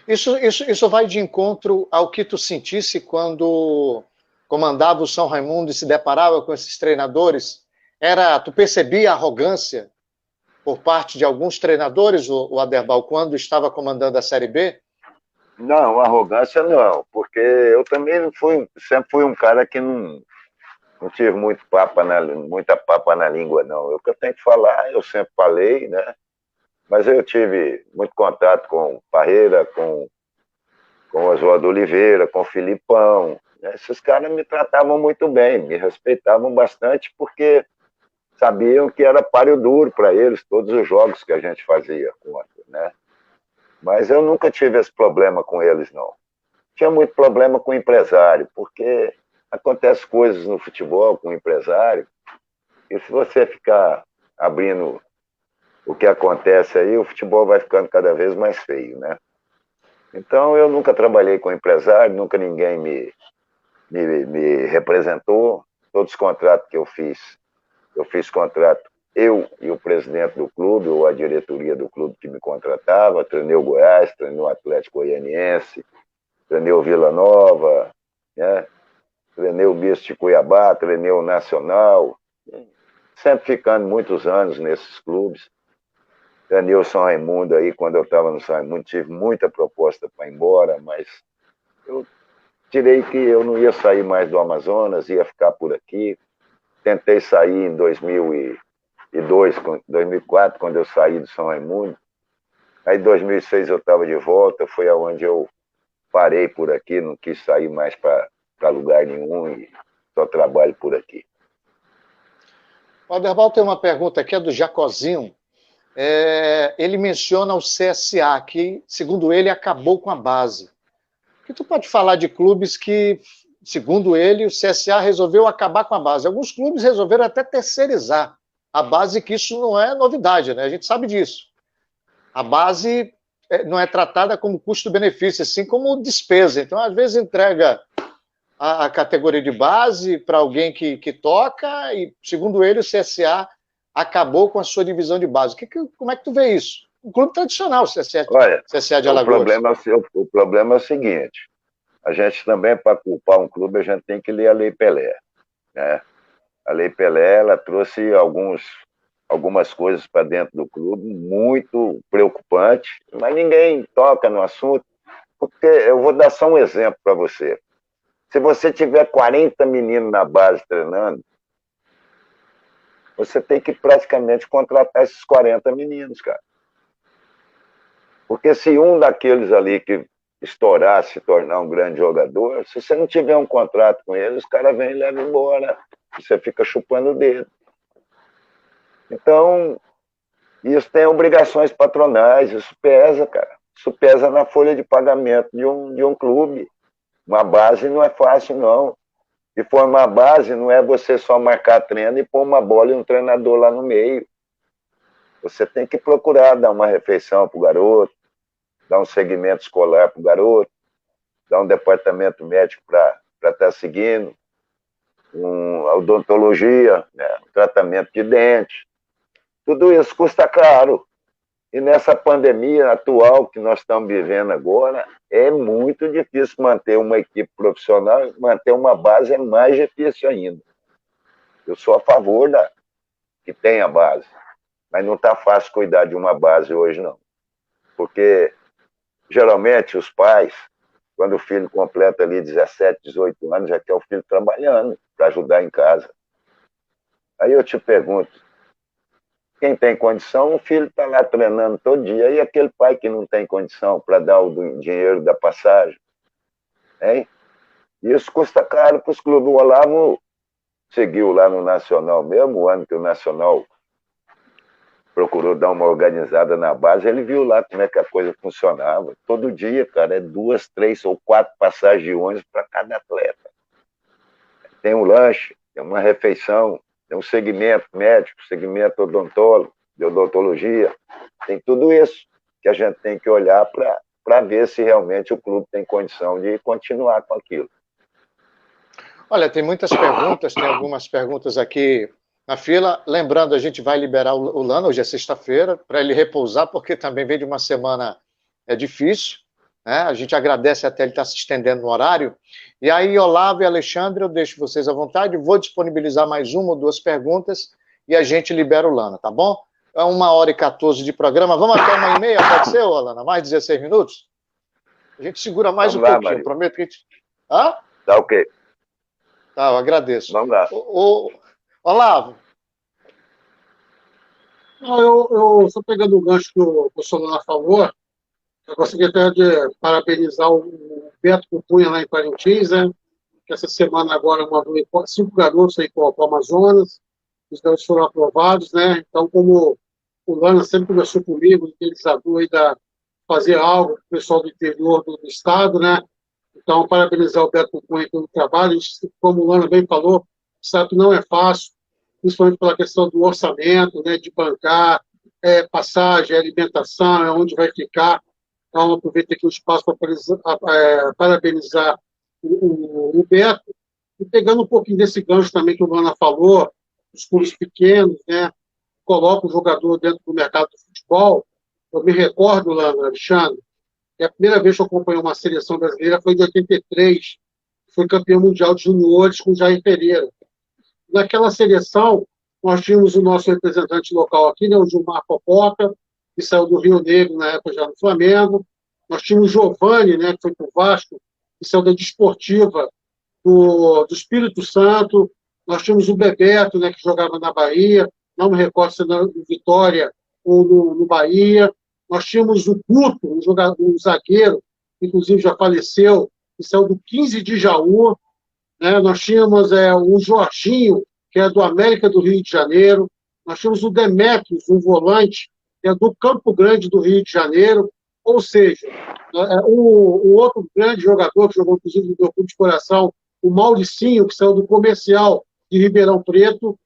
[SPEAKER 1] Isso vai de encontro ao que tu sentisse quando comandava o São Raimundo e se deparava com esses treinadores? Tu percebia a arrogância por parte de alguns treinadores, o Aderbal, quando estava comandando a Série B?
[SPEAKER 4] Não, arrogância não, porque eu também sempre fui um cara que não tive muita papa na língua, não. O que eu tenho que falar, eu sempre falei, né? Mas eu tive muito contato com o Parreira, com o Oswaldo Oliveira, com o Filipão. Né? Esses caras me tratavam muito bem, me respeitavam bastante, porque sabiam que era páreo duro para eles, todos os jogos que a gente fazia contra, né? Mas eu nunca tive esse problema com eles, não. Tinha muito problema com o empresário, porque acontece coisas no futebol com o empresário, e se você ficar abrindo o que acontece aí, o futebol vai ficando cada vez mais feio, né? Então, eu nunca trabalhei com empresário, nunca ninguém me representou. Todos os contratos que eu fiz contrato eu e o presidente do clube, ou a diretoria do clube que me contratava. Treinei o Goiás, treinei o Atlético Goianiense, treinei o Vila Nova, né? Treinei o Misto de Cuiabá, treinei o Nacional, sempre ficando muitos anos nesses clubes. Treinei o São Raimundo aí, quando eu estava no São Raimundo, tive muita proposta para ir embora, mas eu tirei que eu não ia sair mais do Amazonas, ia ficar por aqui. Tentei sair em 2004, quando eu saí do São Raimundo. Aí em 2006 eu estava de volta, foi aonde eu parei por aqui, não quis sair mais para lugar nenhum e só trabalho por aqui.
[SPEAKER 1] O Aderbal tem uma pergunta aqui, é do Jacozinho. Ele menciona o CSA, que, segundo ele, acabou com a base. O que tu pode falar de clubes que, segundo ele, o CSA resolveu acabar com a base? Alguns clubes resolveram até terceirizar a base, que isso não é novidade, né? A gente sabe disso. A base não é tratada como custo-benefício, assim como despesa. Então, às vezes, entrega a categoria de base para alguém que toca e, segundo ele, o CSA acabou com a sua divisão de base. Como é que tu vê isso? Um clube tradicional, o CSA,
[SPEAKER 4] Olha,
[SPEAKER 1] CSA de Alagoas.
[SPEAKER 4] O problema é o seguinte, a gente também, para culpar um clube, a gente tem que ler a Lei Pelé, né? A Lei Pelé, ela trouxe algumas coisas para dentro do clube muito preocupante, mas ninguém toca no assunto, porque eu vou dar só um exemplo para você. Se você tiver 40 meninos na base treinando, você tem que praticamente contratar esses 40 meninos, cara. Porque se um daqueles ali que estourar, se tornar um grande jogador, se você não tiver um contrato com ele, os caras vêm e levam embora. Você fica chupando o dedo. Então, isso tem obrigações patronais, isso pesa, cara. Isso pesa na folha de pagamento de um clube. Uma base não é fácil, não. E formar base não é você só marcar treino e pôr uma bola e um treinador lá no meio. Você tem que procurar dar uma refeição para o garoto, dar um segmento escolar para o garoto, dar um departamento médico para estar seguindo, uma odontologia, né, um tratamento de dente. Tudo isso custa caro. E nessa pandemia atual que nós estamos vivendo agora, é muito difícil manter uma equipe profissional, manter uma base é mais difícil ainda. Eu sou a favor que tenha base, Mas não está fácil cuidar de uma base hoje, não. Porque, geralmente, os pais, quando o filho completa ali 17, 18 anos, já quer o filho trabalhando para ajudar em casa. Aí eu te pergunto, quem tem condição, o filho está lá treinando todo dia, e aquele pai que não tem condição para dar o dinheiro da passagem? Hein? Isso custa caro para os clubes. O Olavo seguiu lá no Nacional mesmo, o ano que o Nacional procurou dar uma organizada na base, ele viu lá como é que a coisa funcionava. Todo dia, cara, é 2, 3 ou 4 passagens de ônibus para cada atleta. Tem um lanche, tem uma refeição, tem um segmento médico, segmento odontólogo, de odontologia, tem tudo isso que a gente tem que olhar para ver se realmente o clube tem condição de continuar com aquilo.
[SPEAKER 1] Olha, tem muitas perguntas, tem algumas perguntas aqui na fila. Lembrando, a gente vai liberar o Lana, hoje é sexta-feira, para ele repousar, porque também vem de uma semana difícil, né? A gente agradece até ele estar se estendendo no horário. E aí, Olavo e Alexandre, eu deixo vocês à vontade, vou disponibilizar mais uma ou duas perguntas e a gente libera o Lana, tá bom? É 1h14 de programa, vamos até 1h30, pode ser, Lana? Mais 16 minutos? A gente segura mais
[SPEAKER 4] Vamos
[SPEAKER 1] um
[SPEAKER 4] lá,
[SPEAKER 1] pouquinho,
[SPEAKER 4] Maria.
[SPEAKER 1] prometo que a gente... Hã?
[SPEAKER 4] Tá ok.
[SPEAKER 1] Tá, eu agradeço.
[SPEAKER 4] Vamos lá.
[SPEAKER 1] Olavo.
[SPEAKER 2] Eu só pegando o gancho que o Solana falou, eu gostaria até de parabenizar o Beto Cupunha lá em Parintins, né? Que essa semana agora mandou 5 garotos aí para o Amazonas, os garotos foram aprovados, né? Então, como o Lana sempre conversou comigo, idealizador aí da fazer algo para o pessoal do interior do estado, né? Então, parabenizar o Beto Cupunha pelo trabalho. Como o Lana bem falou, sabe que não é fácil, principalmente pela questão do orçamento, né? De bancar, passagem, alimentação, onde vai ficar. Então, aproveito aqui o espaço para parabenizar o Beto. E pegando um pouquinho desse gancho também que o Lana falou, os clubes pequenos, né? Coloca o jogador dentro do mercado do futebol. Eu me recordo, Lana, Alexandre, que a primeira vez que eu acompanhei uma seleção brasileira foi em 83, foi campeão mundial de juniores com o Jair Pereira. Naquela seleção, nós tínhamos o nosso representante local aqui, né, o Gilmar Popoca, que saiu do Rio Negro, na época já no Flamengo. Nós tínhamos o Giovani, né, que foi para o Vasco, que saiu da Desportiva do Espírito Santo. Nós tínhamos o Bebeto, né, que jogava na Bahia, não me recordo se era no Vitória ou no Bahia. Nós tínhamos o Guto, um zagueiro, que inclusive já faleceu, que saiu do 15 de Jaú. Né? Nós tínhamos o Jorginho, que é do América do Rio de Janeiro. Nós tínhamos o Demetrios, um volante, que é do Campo Grande do Rio de Janeiro. Ou seja, o outro grande jogador que jogou, inclusive, no meu clube de coração, o Mauricinho, que saiu do Comercial de Ribeirão Preto.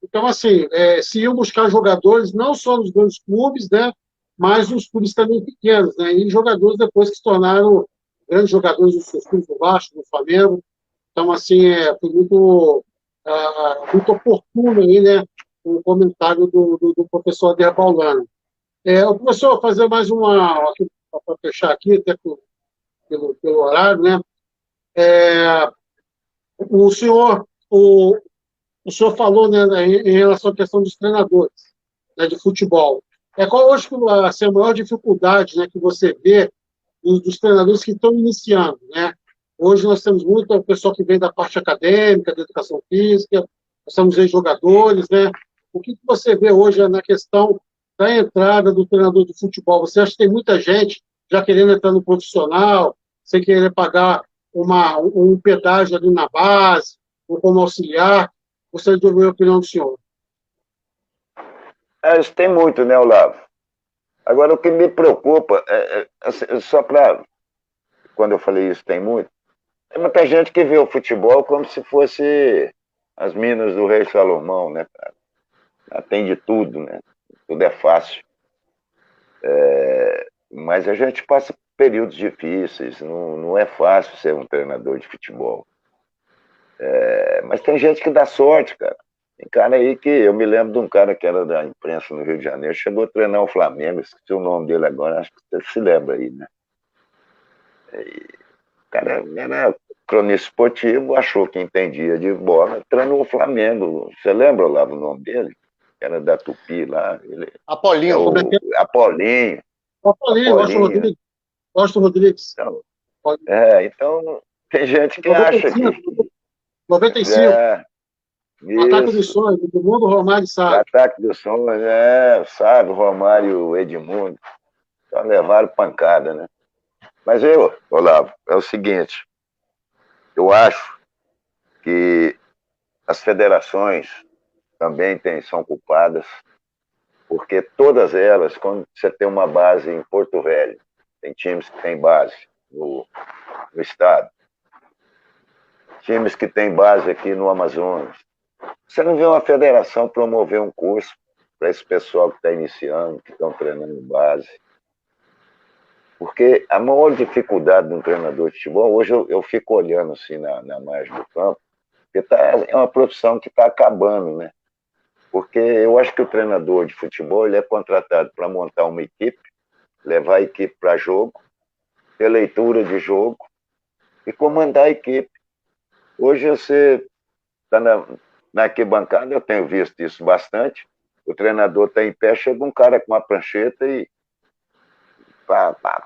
[SPEAKER 2] Então, assim, se iam buscar jogadores, não só nos grandes clubes, né, mas nos clubes também pequenos, né, e jogadores depois que se tornaram grandes jogadores dos seus clubes, do Vasco, do Flamengo. Então, assim, foi muito oportuno aí, né, o comentário do professor Ader Paulano. O professor, fazer mais uma, para fechar aqui, até pelo horário, né, o senhor falou, né, em relação à questão dos treinadores, né, de futebol. Qual hoje assim, a maior dificuldade, né, que você vê dos treinadores que estão iniciando, né? Hoje nós temos muito pessoal que vem da parte acadêmica, da educação física, nós temos ex-jogadores, né? O que você vê hoje na questão da entrada do treinador de futebol? Você acha que tem muita gente já querendo entrar no profissional, sem querer pagar um pedágio ali na base, ou como auxiliar? Gostaria de ouvir a opinião do senhor.
[SPEAKER 4] Isso tem muito, né, Olavo? Agora, o que me preocupa, só para... Quando eu falei isso, tem muito. Tem muita gente que vê o futebol como se fosse as minas do rei Salomão, né, cara? Tem de tudo, né? Tudo é fácil. Mas a gente passa por períodos difíceis, não é fácil ser um treinador de futebol. Mas tem gente que dá sorte, cara. Tem cara aí que... Eu me lembro de um cara que era da imprensa no Rio de Janeiro, chegou a treinar o Flamengo, esqueci o nome dele agora, acho que você se lembra aí, né? O cara era cronista esportivo, achou que entendia de bola, treinou o Flamengo. Você lembra lá o nome dele? que era da Tupi lá. Ele
[SPEAKER 1] Apolinho.
[SPEAKER 4] é o Apolinho.
[SPEAKER 2] Apolinho,
[SPEAKER 4] Apolinho.
[SPEAKER 2] Washington Rodrigues.
[SPEAKER 4] Então, tem gente que acha que...
[SPEAKER 2] 95. Ataque dos
[SPEAKER 4] Isso.
[SPEAKER 2] sonhos, Edmundo, Romário e Sábio.
[SPEAKER 4] Ataque dos sonhos, Sábio, Romário, Edmundo. Só levaram pancada, né? Mas Olavo, é o seguinte, eu acho que as federações também são culpadas, porque todas elas, quando você tem uma base em Porto Velho, tem times que têm base no estado, times que têm base aqui no Amazonas, você não vê uma federação promover um curso para esse pessoal que está iniciando, que estão treinando base. Porque a maior dificuldade de um treinador de futebol, hoje eu fico olhando assim na margem do campo, porque é uma profissão que está acabando, né? Porque eu acho que o treinador de futebol ele é contratado para montar uma equipe, levar a equipe para jogo, ter leitura de jogo e comandar a equipe. Hoje você está na arquibancada, eu tenho visto isso bastante, o treinador está em pé, chega um cara com uma prancheta e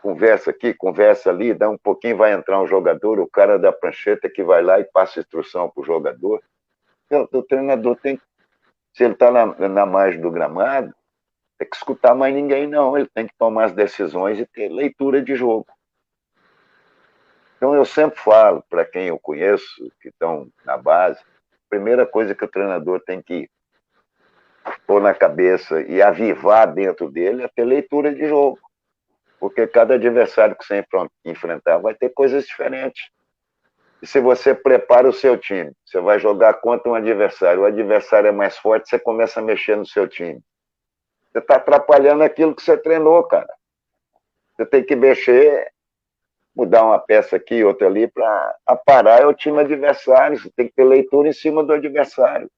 [SPEAKER 4] conversa aqui, conversa ali, dá um pouquinho, vai entrar um jogador, o cara da prancheta que vai lá e passa instrução para o jogador. O treinador tem, se ele está na margem do gramado, tem que escutar mais ninguém, não. Ele tem que tomar as decisões e ter leitura de jogo. Então, eu sempre falo para quem eu conheço, que estão na base, a primeira coisa que o treinador tem que pôr na cabeça e avivar dentro dele é ter leitura de jogo. Porque cada adversário que você enfrentar vai ter coisas diferentes. E se você prepara o seu time, você vai jogar contra um adversário, o adversário é mais forte, você começa a mexer no seu time. Você está atrapalhando aquilo que você treinou, cara. Você tem que mexer, mudar uma peça aqui, outra ali, para aparar o time adversário. Você tem que ter leitura em cima do adversário.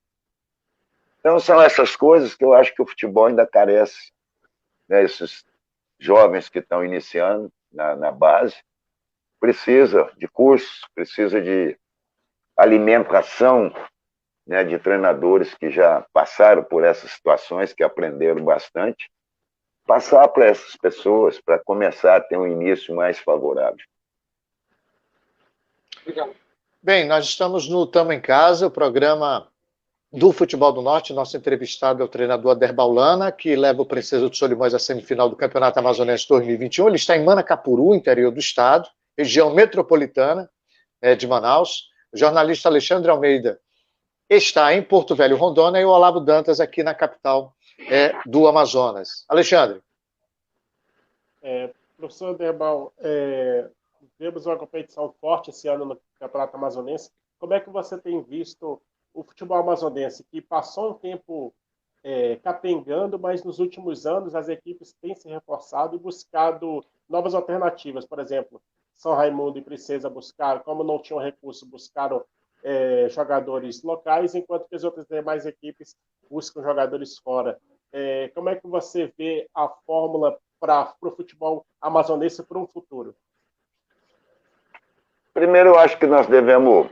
[SPEAKER 4] Então, são essas coisas que eu acho que o futebol ainda carece. Né? Esses jovens que estão iniciando na base, precisa de cursos, precisa de alimentação, né, de treinadores que já passaram por essas situações, que aprenderam bastante, passar para essas pessoas, para começar a ter um início mais favorável.
[SPEAKER 2] Obrigado.
[SPEAKER 1] Bem, nós estamos no Tamo em Casa, o programa do Futebol do Norte. Nosso entrevistado é o treinador Aderbal Lana, que leva o Princesa de Solimões à semifinal do Campeonato Amazonense 2021. Ele está em Manacapuru, interior do estado, região metropolitana de Manaus. O jornalista Alexandre Almeida está em Porto Velho, Rondônia, e o Olavo Dantas aqui na capital do Amazonas. Alexandre.
[SPEAKER 3] Professor Aderbal, vemos uma competição forte esse ano no Campeonato Amazonense. Como é que você tem visto o futebol amazonense, que passou um tempo capengando, mas nos últimos anos as equipes têm se reforçado e buscado novas alternativas? Por exemplo, São Raimundo e Princesa buscaram, como não tinham recurso, buscaram jogadores locais, enquanto que as outras demais equipes buscam jogadores fora. Como é que você vê a fórmula para o futebol amazonense para um futuro?
[SPEAKER 4] Primeiro, eu acho que nós devemos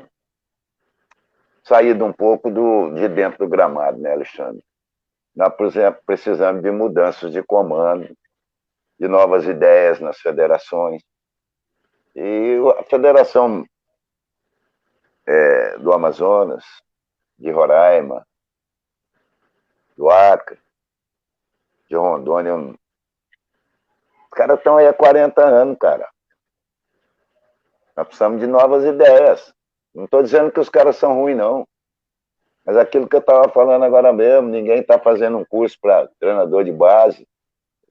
[SPEAKER 4] sair um pouco de dentro do gramado, né, Alexandre? Nós, por exemplo, precisamos de mudanças de comando, de novas ideias nas federações. E a Federação do Amazonas, de Roraima, do Acre, de Rondônia, os caras estão aí há 40 anos, cara. Nós precisamos de novas ideias. Não estou dizendo que os caras são ruins, não. Mas aquilo que eu estava falando agora mesmo, ninguém está fazendo um curso para treinador de base.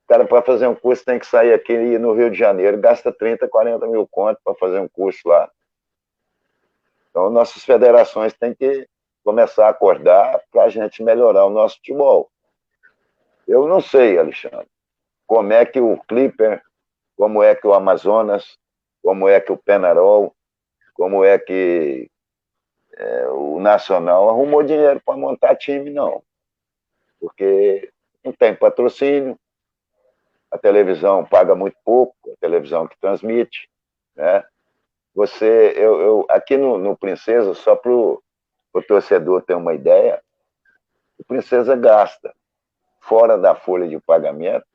[SPEAKER 4] O cara, para fazer um curso, tem que sair aqui no Rio de Janeiro, gasta 30, 40 mil contos para fazer um curso lá. Então, nossas federações têm que começar a acordar para a gente melhorar o nosso futebol. Eu não sei, Alexandre, como é que o Clipper, como é que o Amazonas, como é que o Penarol, como é que o Nacional arrumou dinheiro para montar time, não. Porque não tem patrocínio, a televisão paga muito pouco, a televisão que transmite, né? Aqui no Princesa, só para o torcedor ter uma ideia, o Princesa gasta fora da folha de pagamento,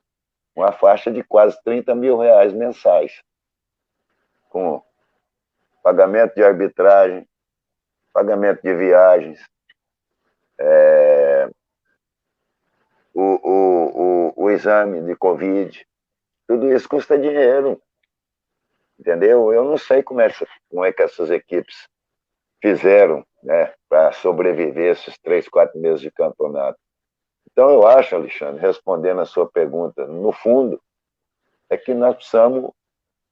[SPEAKER 4] uma faixa de quase R$30 mil mensais, com pagamento de arbitragem, pagamento de viagens, o exame de Covid, tudo isso custa dinheiro, entendeu? Eu não sei como é que essas equipes fizeram, né, para sobreviver esses 3, 4 meses de campeonato. Então eu acho, Alexandre, respondendo a sua pergunta, no fundo, é que nós precisamos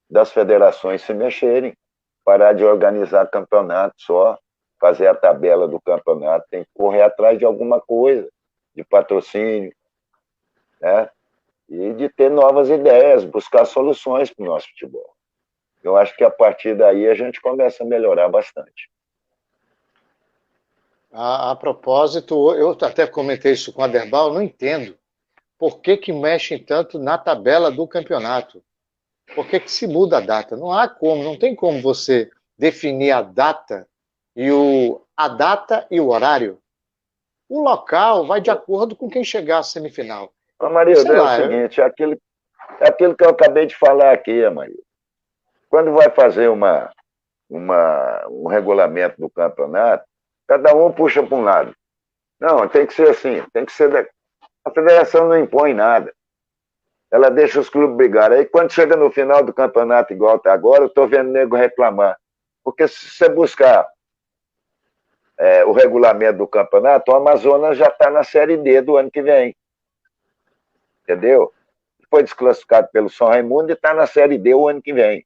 [SPEAKER 4] das federações se mexerem, parar de organizar campeonato só, fazer a tabela do campeonato, tem que correr atrás de alguma coisa, de patrocínio, né? E de ter novas ideias, buscar soluções para o nosso futebol. Eu acho que a partir daí a gente começa a melhorar bastante.
[SPEAKER 1] A propósito, eu até comentei isso com a Derbal, não entendo por que mexem tanto na tabela do campeonato. Por que se muda a data? Não há como, não tem como você definir a data e o horário. O local vai de acordo com quem chegar à semifinal.
[SPEAKER 4] Amarildo, é o seguinte, é aquilo que eu acabei de falar aqui, Amarildo. Quando vai fazer um regulamento do campeonato, cada um puxa para um lado. Não, tem que ser assim, tem que ser... A federação não impõe nada. Ela deixa os clubes brigarem. Aí quando chega no final do campeonato, igual está agora, eu estou vendo o nego reclamar. Porque se você buscar o regulamento do campeonato, o Amazonas já está na Série D do ano que vem. Entendeu? Foi desclassificado pelo São Raimundo e está na Série D o ano que vem.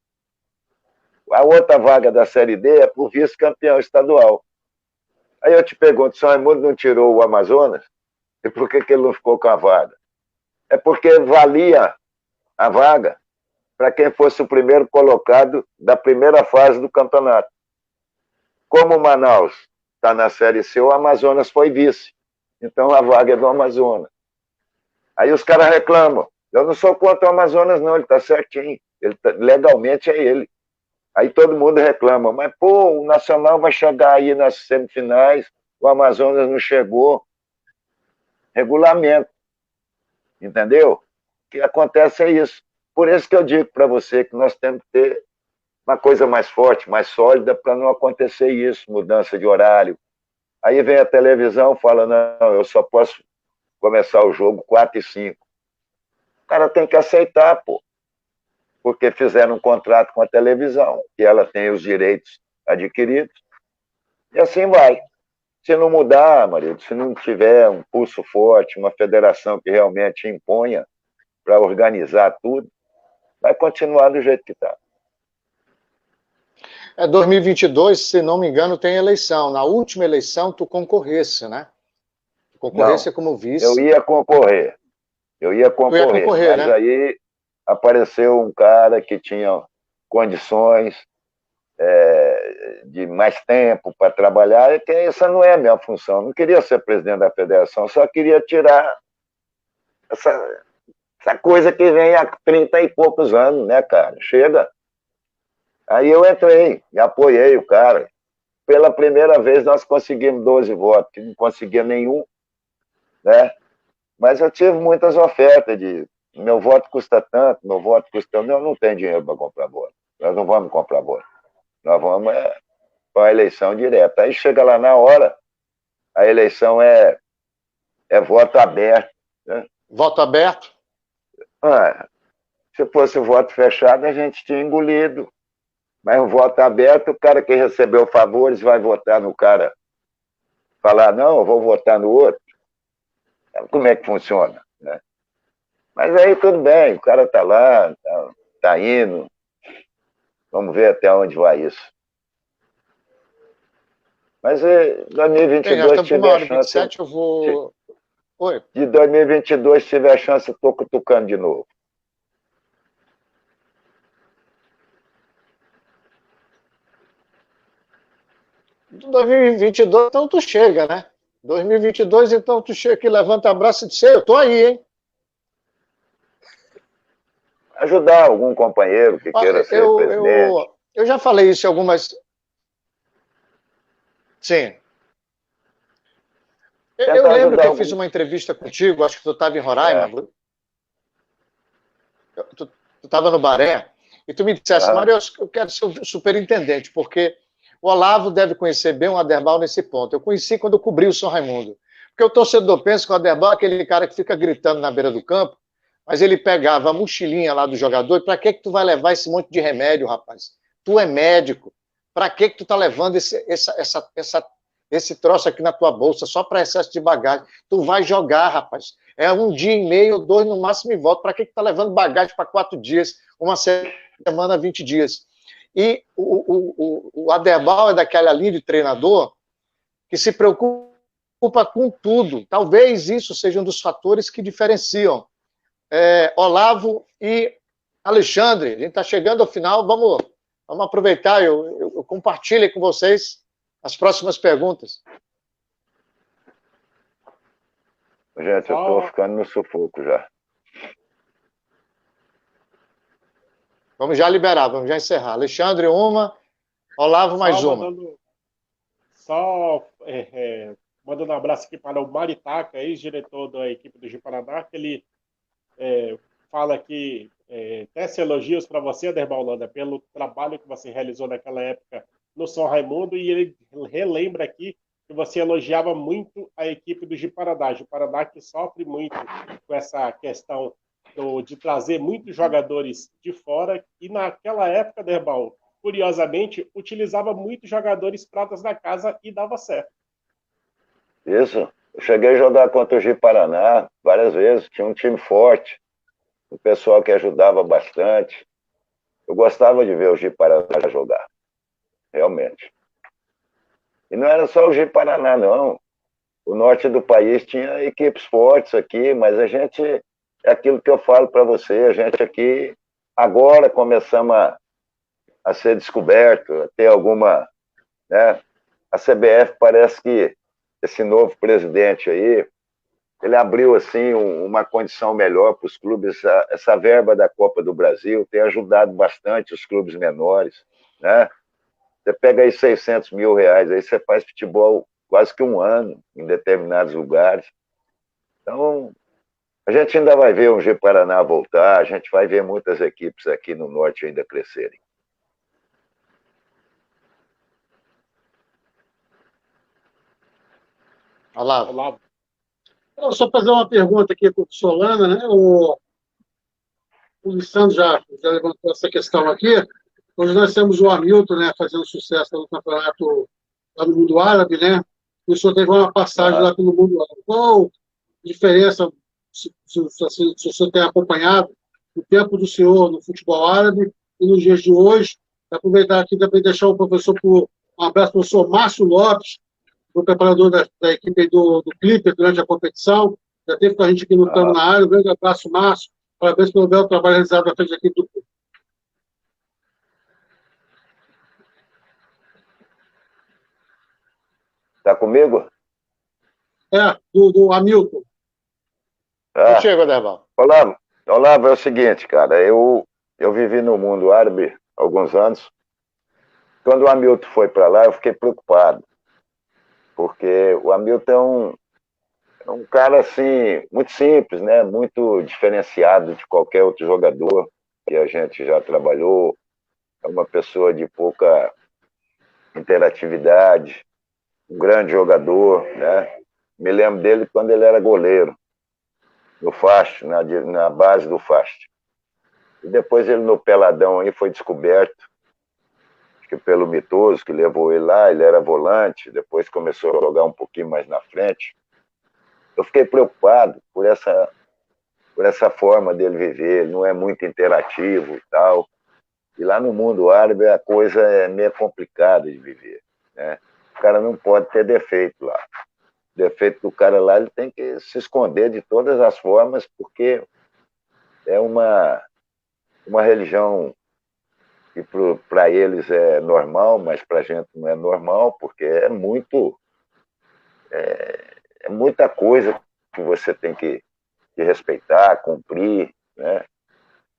[SPEAKER 4] A outra vaga da Série D é para o vice-campeão estadual. Aí eu te pergunto, São Raimundo não tirou o Amazonas? E por que ele não ficou com a vaga? É porque valia a vaga para quem fosse o primeiro colocado da primeira fase do campeonato. Como o Manaus está na Série C, o Amazonas foi vice. Então a vaga é do Amazonas. Aí os caras reclamam. Eu não sou contra o Amazonas, não, ele está certinho. Legalmente é ele. Aí todo mundo reclama, mas pô, o Nacional vai chegar aí nas semifinais, o Amazonas não chegou. Regulamento. Entendeu? O que acontece é isso. Por isso que eu digo para você que nós temos que ter uma coisa mais forte, mais sólida, para não acontecer isso, mudança de horário. Aí vem a televisão e fala, não, eu só posso começar o jogo 4h05. O cara tem que aceitar, pô. Porque fizeram um contrato com a televisão, que ela tem os direitos adquiridos, e assim vai. Se não mudar, marido, se não tiver um pulso forte, uma federação que realmente imponha para organizar tudo, vai continuar do jeito que está.
[SPEAKER 1] 2022, se não me engano, tem eleição. Na última eleição, tu concorresse, né? Concorresse como vice.
[SPEAKER 4] Eu ia concorrer. Mas
[SPEAKER 1] né?
[SPEAKER 4] aí apareceu um cara que tinha condições de mais tempo para trabalhar, e que essa não é a minha função. Eu não queria ser presidente da federação, só queria tirar essa coisa que vem há 30 e poucos anos, né, cara? Chega. Aí eu entrei e apoiei o cara. Pela primeira vez nós conseguimos 12 votos, que não conseguia nenhum, né? Mas eu tive muitas ofertas de meu voto custa tanto, meu voto custa tanto. Eu não tenho dinheiro para comprar voto. Nós não vamos comprar voto. Nós vamos para a eleição direta. Aí chega lá na hora, a eleição é voto aberto. Né?
[SPEAKER 1] Voto aberto?
[SPEAKER 4] Se fosse voto fechado, a gente tinha engolido. Mas o voto aberto, o cara que recebeu favores vai votar no cara. Falar, não, eu vou votar no outro. Como é que funciona? Né? Mas aí tudo bem, o cara está lá, está indo. Vamos ver até onde vai isso. Mas em 2022 tiver a chance...
[SPEAKER 1] 27, eu vou... Oi.
[SPEAKER 4] De 2022, se tiver a chance, eu estou cutucando de novo.
[SPEAKER 1] Em 2022, então tu chega, né? 2022, então tu chega aqui, levanta a braço e diz, eu tô aí, hein?
[SPEAKER 4] Ajudar algum companheiro que queira ser presidente.
[SPEAKER 1] Eu já falei isso em algumas... Sim. Eu lembro que eu fiz uma entrevista contigo, acho que tu estava em Roraima, tu estava no Baré, e tu me dissesse, Mário, eu quero ser o superintendente, porque o Olavo deve conhecer bem o Aderbal nesse ponto. Eu conheci quando eu cobri o São Raimundo. Porque o torcedor pensa que o Aderbal é aquele cara que fica gritando na beira do campo, mas ele pegava a mochilinha lá do jogador, e para que tu vai levar esse monte de remédio, rapaz? Tu é médico, para que tu tá levando esse troço aqui na tua bolsa, só para excesso de bagagem? Tu vai jogar, rapaz. É 1 dia e meio, 2 no máximo e volta. Para que tu tá levando bagagem para 4 dias, uma semana, 20 dias? E o Aderbal é daquela linha de treinador que se preocupa com tudo. Talvez isso seja um dos fatores que diferenciam Olavo e Alexandre. A gente está chegando ao final, vamos aproveitar, eu compartilho com vocês as próximas perguntas.
[SPEAKER 4] Gente, eu estou ficando no sufoco já.
[SPEAKER 1] Vamos já liberar, vamos já encerrar. Alexandre, uma, Olavo, mais uma.
[SPEAKER 3] Mandando um abraço aqui para o Maritaca, ex-diretor da equipe do Ji-Paraná, que ele fala que tece elogios para você, Aderbal Holanda, pelo trabalho que você realizou naquela época no São Raimundo, e ele relembra aqui que você elogiava muito a equipe do Ji-Paraná. Ji-Paraná que sofre muito com essa questão de trazer muitos jogadores de fora, e naquela época, Aderbal, curiosamente, utilizava muitos jogadores pratas da casa e dava certo.
[SPEAKER 4] Isso. Eu cheguei a jogar contra o Ji-Paraná várias vezes, tinha um time forte, o pessoal que ajudava bastante. Eu gostava de ver o Ji-Paraná jogar, realmente. E não era só o Ji-Paraná, não. O norte do país tinha equipes fortes aqui, mas a gente, é aquilo que eu falo para você, a gente aqui agora começamos a ser descoberto, a ter alguma, né? A CBF parece que esse novo presidente aí, ele abriu assim uma condição melhor para os clubes. Essa verba da Copa do Brasil tem ajudado bastante os clubes menores, né? Você pega aí 600 mil reais, aí você faz futebol quase que 1 ano em determinados lugares. Então, a gente ainda vai ver o Ji-Paraná voltar, a gente vai ver muitas equipes aqui no norte ainda crescerem.
[SPEAKER 1] Olavo.
[SPEAKER 2] Só fazer uma pergunta aqui para o Solana, né? O Lissandro já levantou essa questão aqui. Hoje nós temos o Hamilton, né, fazendo sucesso no campeonato lá no mundo árabe, né? E o senhor teve uma passagem lá pelo mundo árabe. Qual a diferença, se o senhor tem acompanhado, o tempo do senhor no futebol árabe e nos dias de hoje? Aproveitar aqui também deixar um abraço para o professor Márcio Lopes, o preparador da equipe do Clipper durante a competição. Já teve com a gente aqui no Tamo na Área. Um grande abraço, Márcio. Parabéns pelo belo trabalho realizado na frente da equipe do Clipper.
[SPEAKER 4] Tá comigo?
[SPEAKER 2] Do Hamilton.
[SPEAKER 1] Chega, Aderbal.
[SPEAKER 4] Olavo, é o seguinte, cara, eu vivi no mundo árabe há alguns anos. Quando o Hamilton foi para lá, eu fiquei preocupado, porque o Hamilton é um cara assim, muito simples, né? Muito diferenciado de qualquer outro jogador que a gente já trabalhou. É uma pessoa de pouca interatividade, um grande jogador, né? Me lembro dele quando ele era goleiro, no Fast, na base do Fast. E depois ele no Peladão aí foi descoberto, acho que pelo Mitoso, que levou ele lá, ele era volante, depois começou a jogar um pouquinho mais na frente. Eu fiquei preocupado por essa forma dele viver, ele não é muito interativo e tal. E lá no mundo árabe a coisa é meio complicada de viver, né? O cara não pode ter defeito lá. O defeito do cara lá, ele tem que se esconder de todas as formas, porque é uma religião que para eles é normal, mas para a gente não é normal, porque é muita coisa que você tem que respeitar, cumprir, né?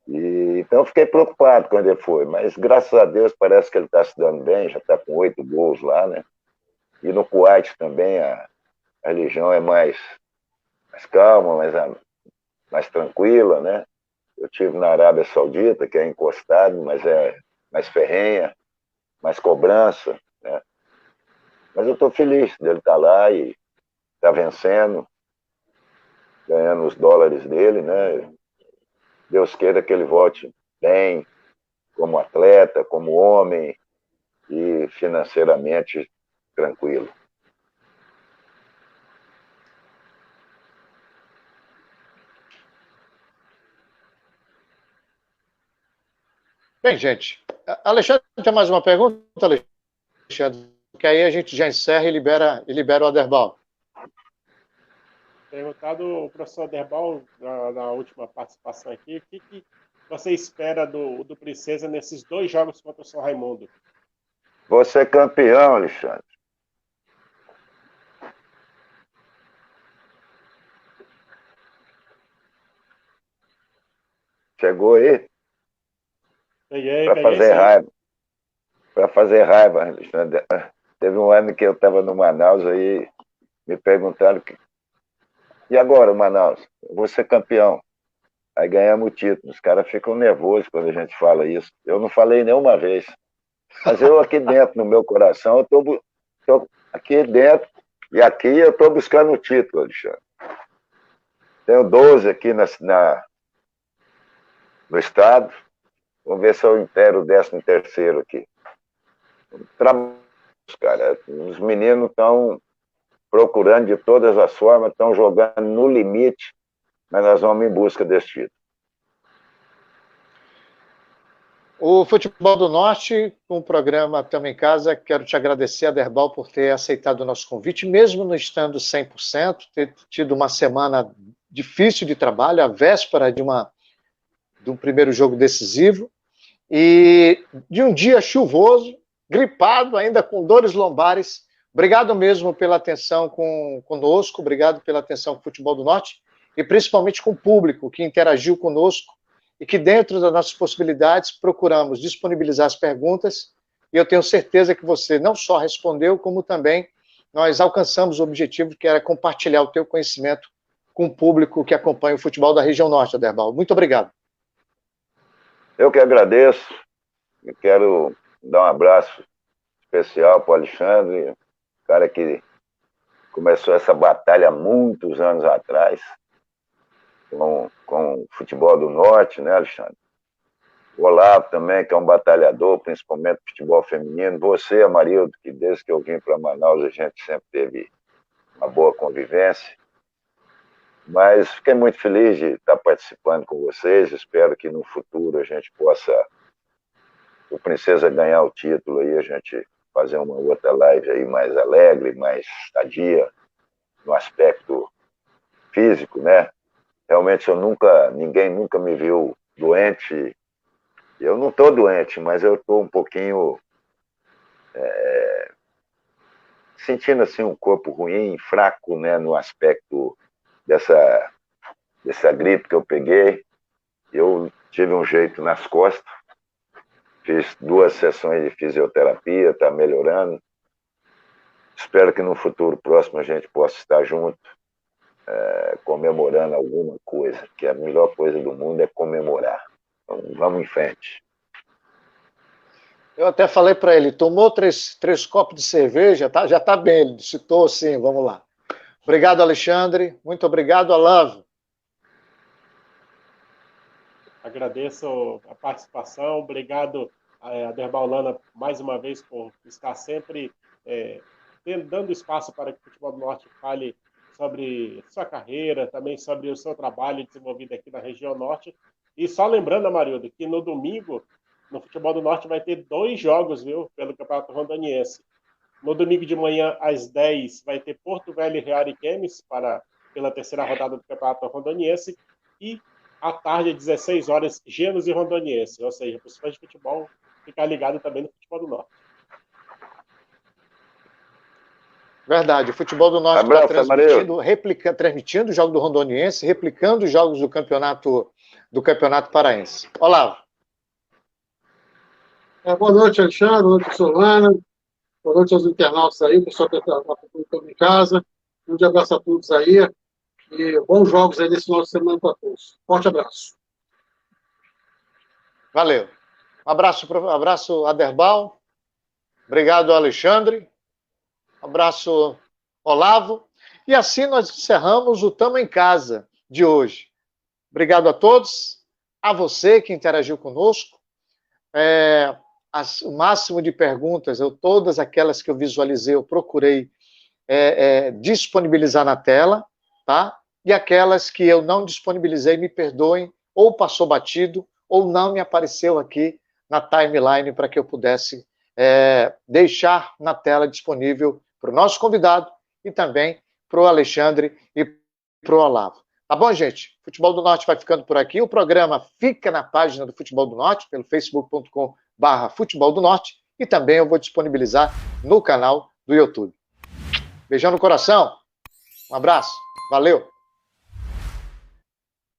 [SPEAKER 4] Então eu fiquei preocupado quando ele foi, mas graças a Deus parece que ele está se dando bem, já está com 8 gols lá, né? E no Kuwait também A religião é mais calma, mais tranquila, né? Eu tive na Arábia Saudita, que é encostado, mas é mais ferrenha, mais cobrança, né? Mas eu estou feliz dele estar lá e estar vencendo, ganhando os dólares dele, né? Deus queira que ele volte bem, como atleta, como homem e financeiramente tranquilo.
[SPEAKER 1] Bem, gente, Alexandre, tem mais uma pergunta, Alexandre? Que aí a gente já encerra e libera o Aderbal.
[SPEAKER 3] Perguntado o professor Derbal, na última participação aqui, o que você espera do Princesa nesses 2 jogos contra o São Raimundo?
[SPEAKER 4] Você é campeão, Alexandre. Chegou aí?
[SPEAKER 3] Peguei
[SPEAKER 4] Fazer
[SPEAKER 3] sim.
[SPEAKER 4] raiva. Para fazer raiva, Alexandre. Teve um ano que eu estava no Manaus, aí me perguntaram, e agora, Manaus? Eu vou ser campeão. Aí ganhamos o título. Os caras ficam nervosos quando a gente fala isso. Eu não falei nenhuma vez. Mas eu aqui dentro, no meu coração, eu tô aqui dentro, e aqui eu estou buscando o título, Alexandre. Tenho 12 aqui no estado. Vamos ver se eu intero o 13º aqui. Cara, os meninos estão procurando de todas as formas, estão jogando no limite, mas nós vamos em busca desse título.
[SPEAKER 1] O Futebol do Norte, com o programa Tamo em Casa, quero te agradecer, Aderbal, por ter aceitado o nosso convite, mesmo não estando 100%, ter tido uma semana difícil de trabalho, a véspera de um primeiro jogo decisivo, e de um dia chuvoso, gripado, ainda com dores lombares. Obrigado mesmo pela atenção conosco, obrigado pela atenção com o Futebol do Norte, e principalmente com o público que interagiu conosco, e que dentro das nossas possibilidades procuramos disponibilizar as perguntas, e eu tenho certeza que você não só respondeu, como também nós alcançamos o objetivo, que era compartilhar o teu conhecimento com o público que acompanha o futebol da região norte, Aderbal. Muito obrigado.
[SPEAKER 4] Eu que agradeço, e quero dar um abraço especial para o Alexandre, cara que começou essa batalha há muitos anos atrás, com o futebol do norte, né, Alexandre? O Olavo também, que é um batalhador, principalmente futebol feminino. Você, Amarildo, que desde que eu vim para Manaus a gente sempre teve uma boa convivência. Mas fiquei muito feliz de estar participando com vocês. Espero que no futuro a gente possa, o Princesa ganhar o título e a gente fazer uma outra live aí mais alegre, mais sadia, no aspecto físico, né? Realmente ninguém nunca me viu doente. Eu não estou doente, mas eu estou um pouquinho sentindo assim um corpo ruim, fraco, né, no aspecto dessa gripe que eu peguei. Eu tive um jeito nas costas, fiz 2 sessões de fisioterapia, está melhorando. Espero que no futuro próximo a gente possa estar junto, comemorando alguma coisa, que a melhor coisa do mundo é comemorar. Então, vamos em frente.
[SPEAKER 1] Eu até falei para ele, tomou 3 copos de cerveja, tá? Já está bem, ele citou sim, vamos lá. Obrigado, Alexandre. Muito obrigado, Olavo.
[SPEAKER 3] Agradeço a participação. Obrigado, Aderbal Lana, mais uma vez, por estar sempre dando espaço para que o Futebol do Norte fale sobre sua carreira, também sobre o seu trabalho desenvolvido aqui na região norte. E só lembrando, Amarildo, que no domingo, no Futebol do Norte, vai ter 2 jogos, viu, pelo Campeonato Rondoniense. No domingo de manhã, às 10, vai ter Porto Velho e Real Ariquemes pela 3ª rodada do Campeonato Rondoniense. E à tarde, às 16 horas, Genos e Rondoniense. Ou seja, para os fãs de futebol, ficar ligado também no Futebol do Norte.
[SPEAKER 1] Verdade, o Futebol do Norte está transmitindo o jogo do Rondoniense, replicando os jogos do Campeonato Paraense. Olavo.
[SPEAKER 2] Boa noite, Alexandre. Boa noite, Solana. Boa noite aos internautas aí, o pessoal que está em casa. Um grande abraço a todos aí e bons jogos aí nesse final de semana para todos. Forte abraço.
[SPEAKER 1] Valeu. Um abraço, Aderbal. Obrigado, Alexandre. Um abraço, Olavo. E assim nós encerramos o Tamo em Casa de hoje. Obrigado a todos, a você que interagiu conosco. O máximo de perguntas, todas aquelas que eu visualizei, eu procurei disponibilizar na tela, tá? E aquelas que eu não disponibilizei, me perdoem, ou passou batido, ou não me apareceu aqui na timeline para que eu pudesse deixar na tela disponível para o nosso convidado e também para o Alexandre e para o Olavo. Tá bom, gente? Futebol do Norte vai ficando por aqui. O programa fica na página do Futebol do Norte, pelo facebook.com/Futebol do Norte, e também eu vou disponibilizar no canal do YouTube. Beijão no coração. Um abraço. Valeu.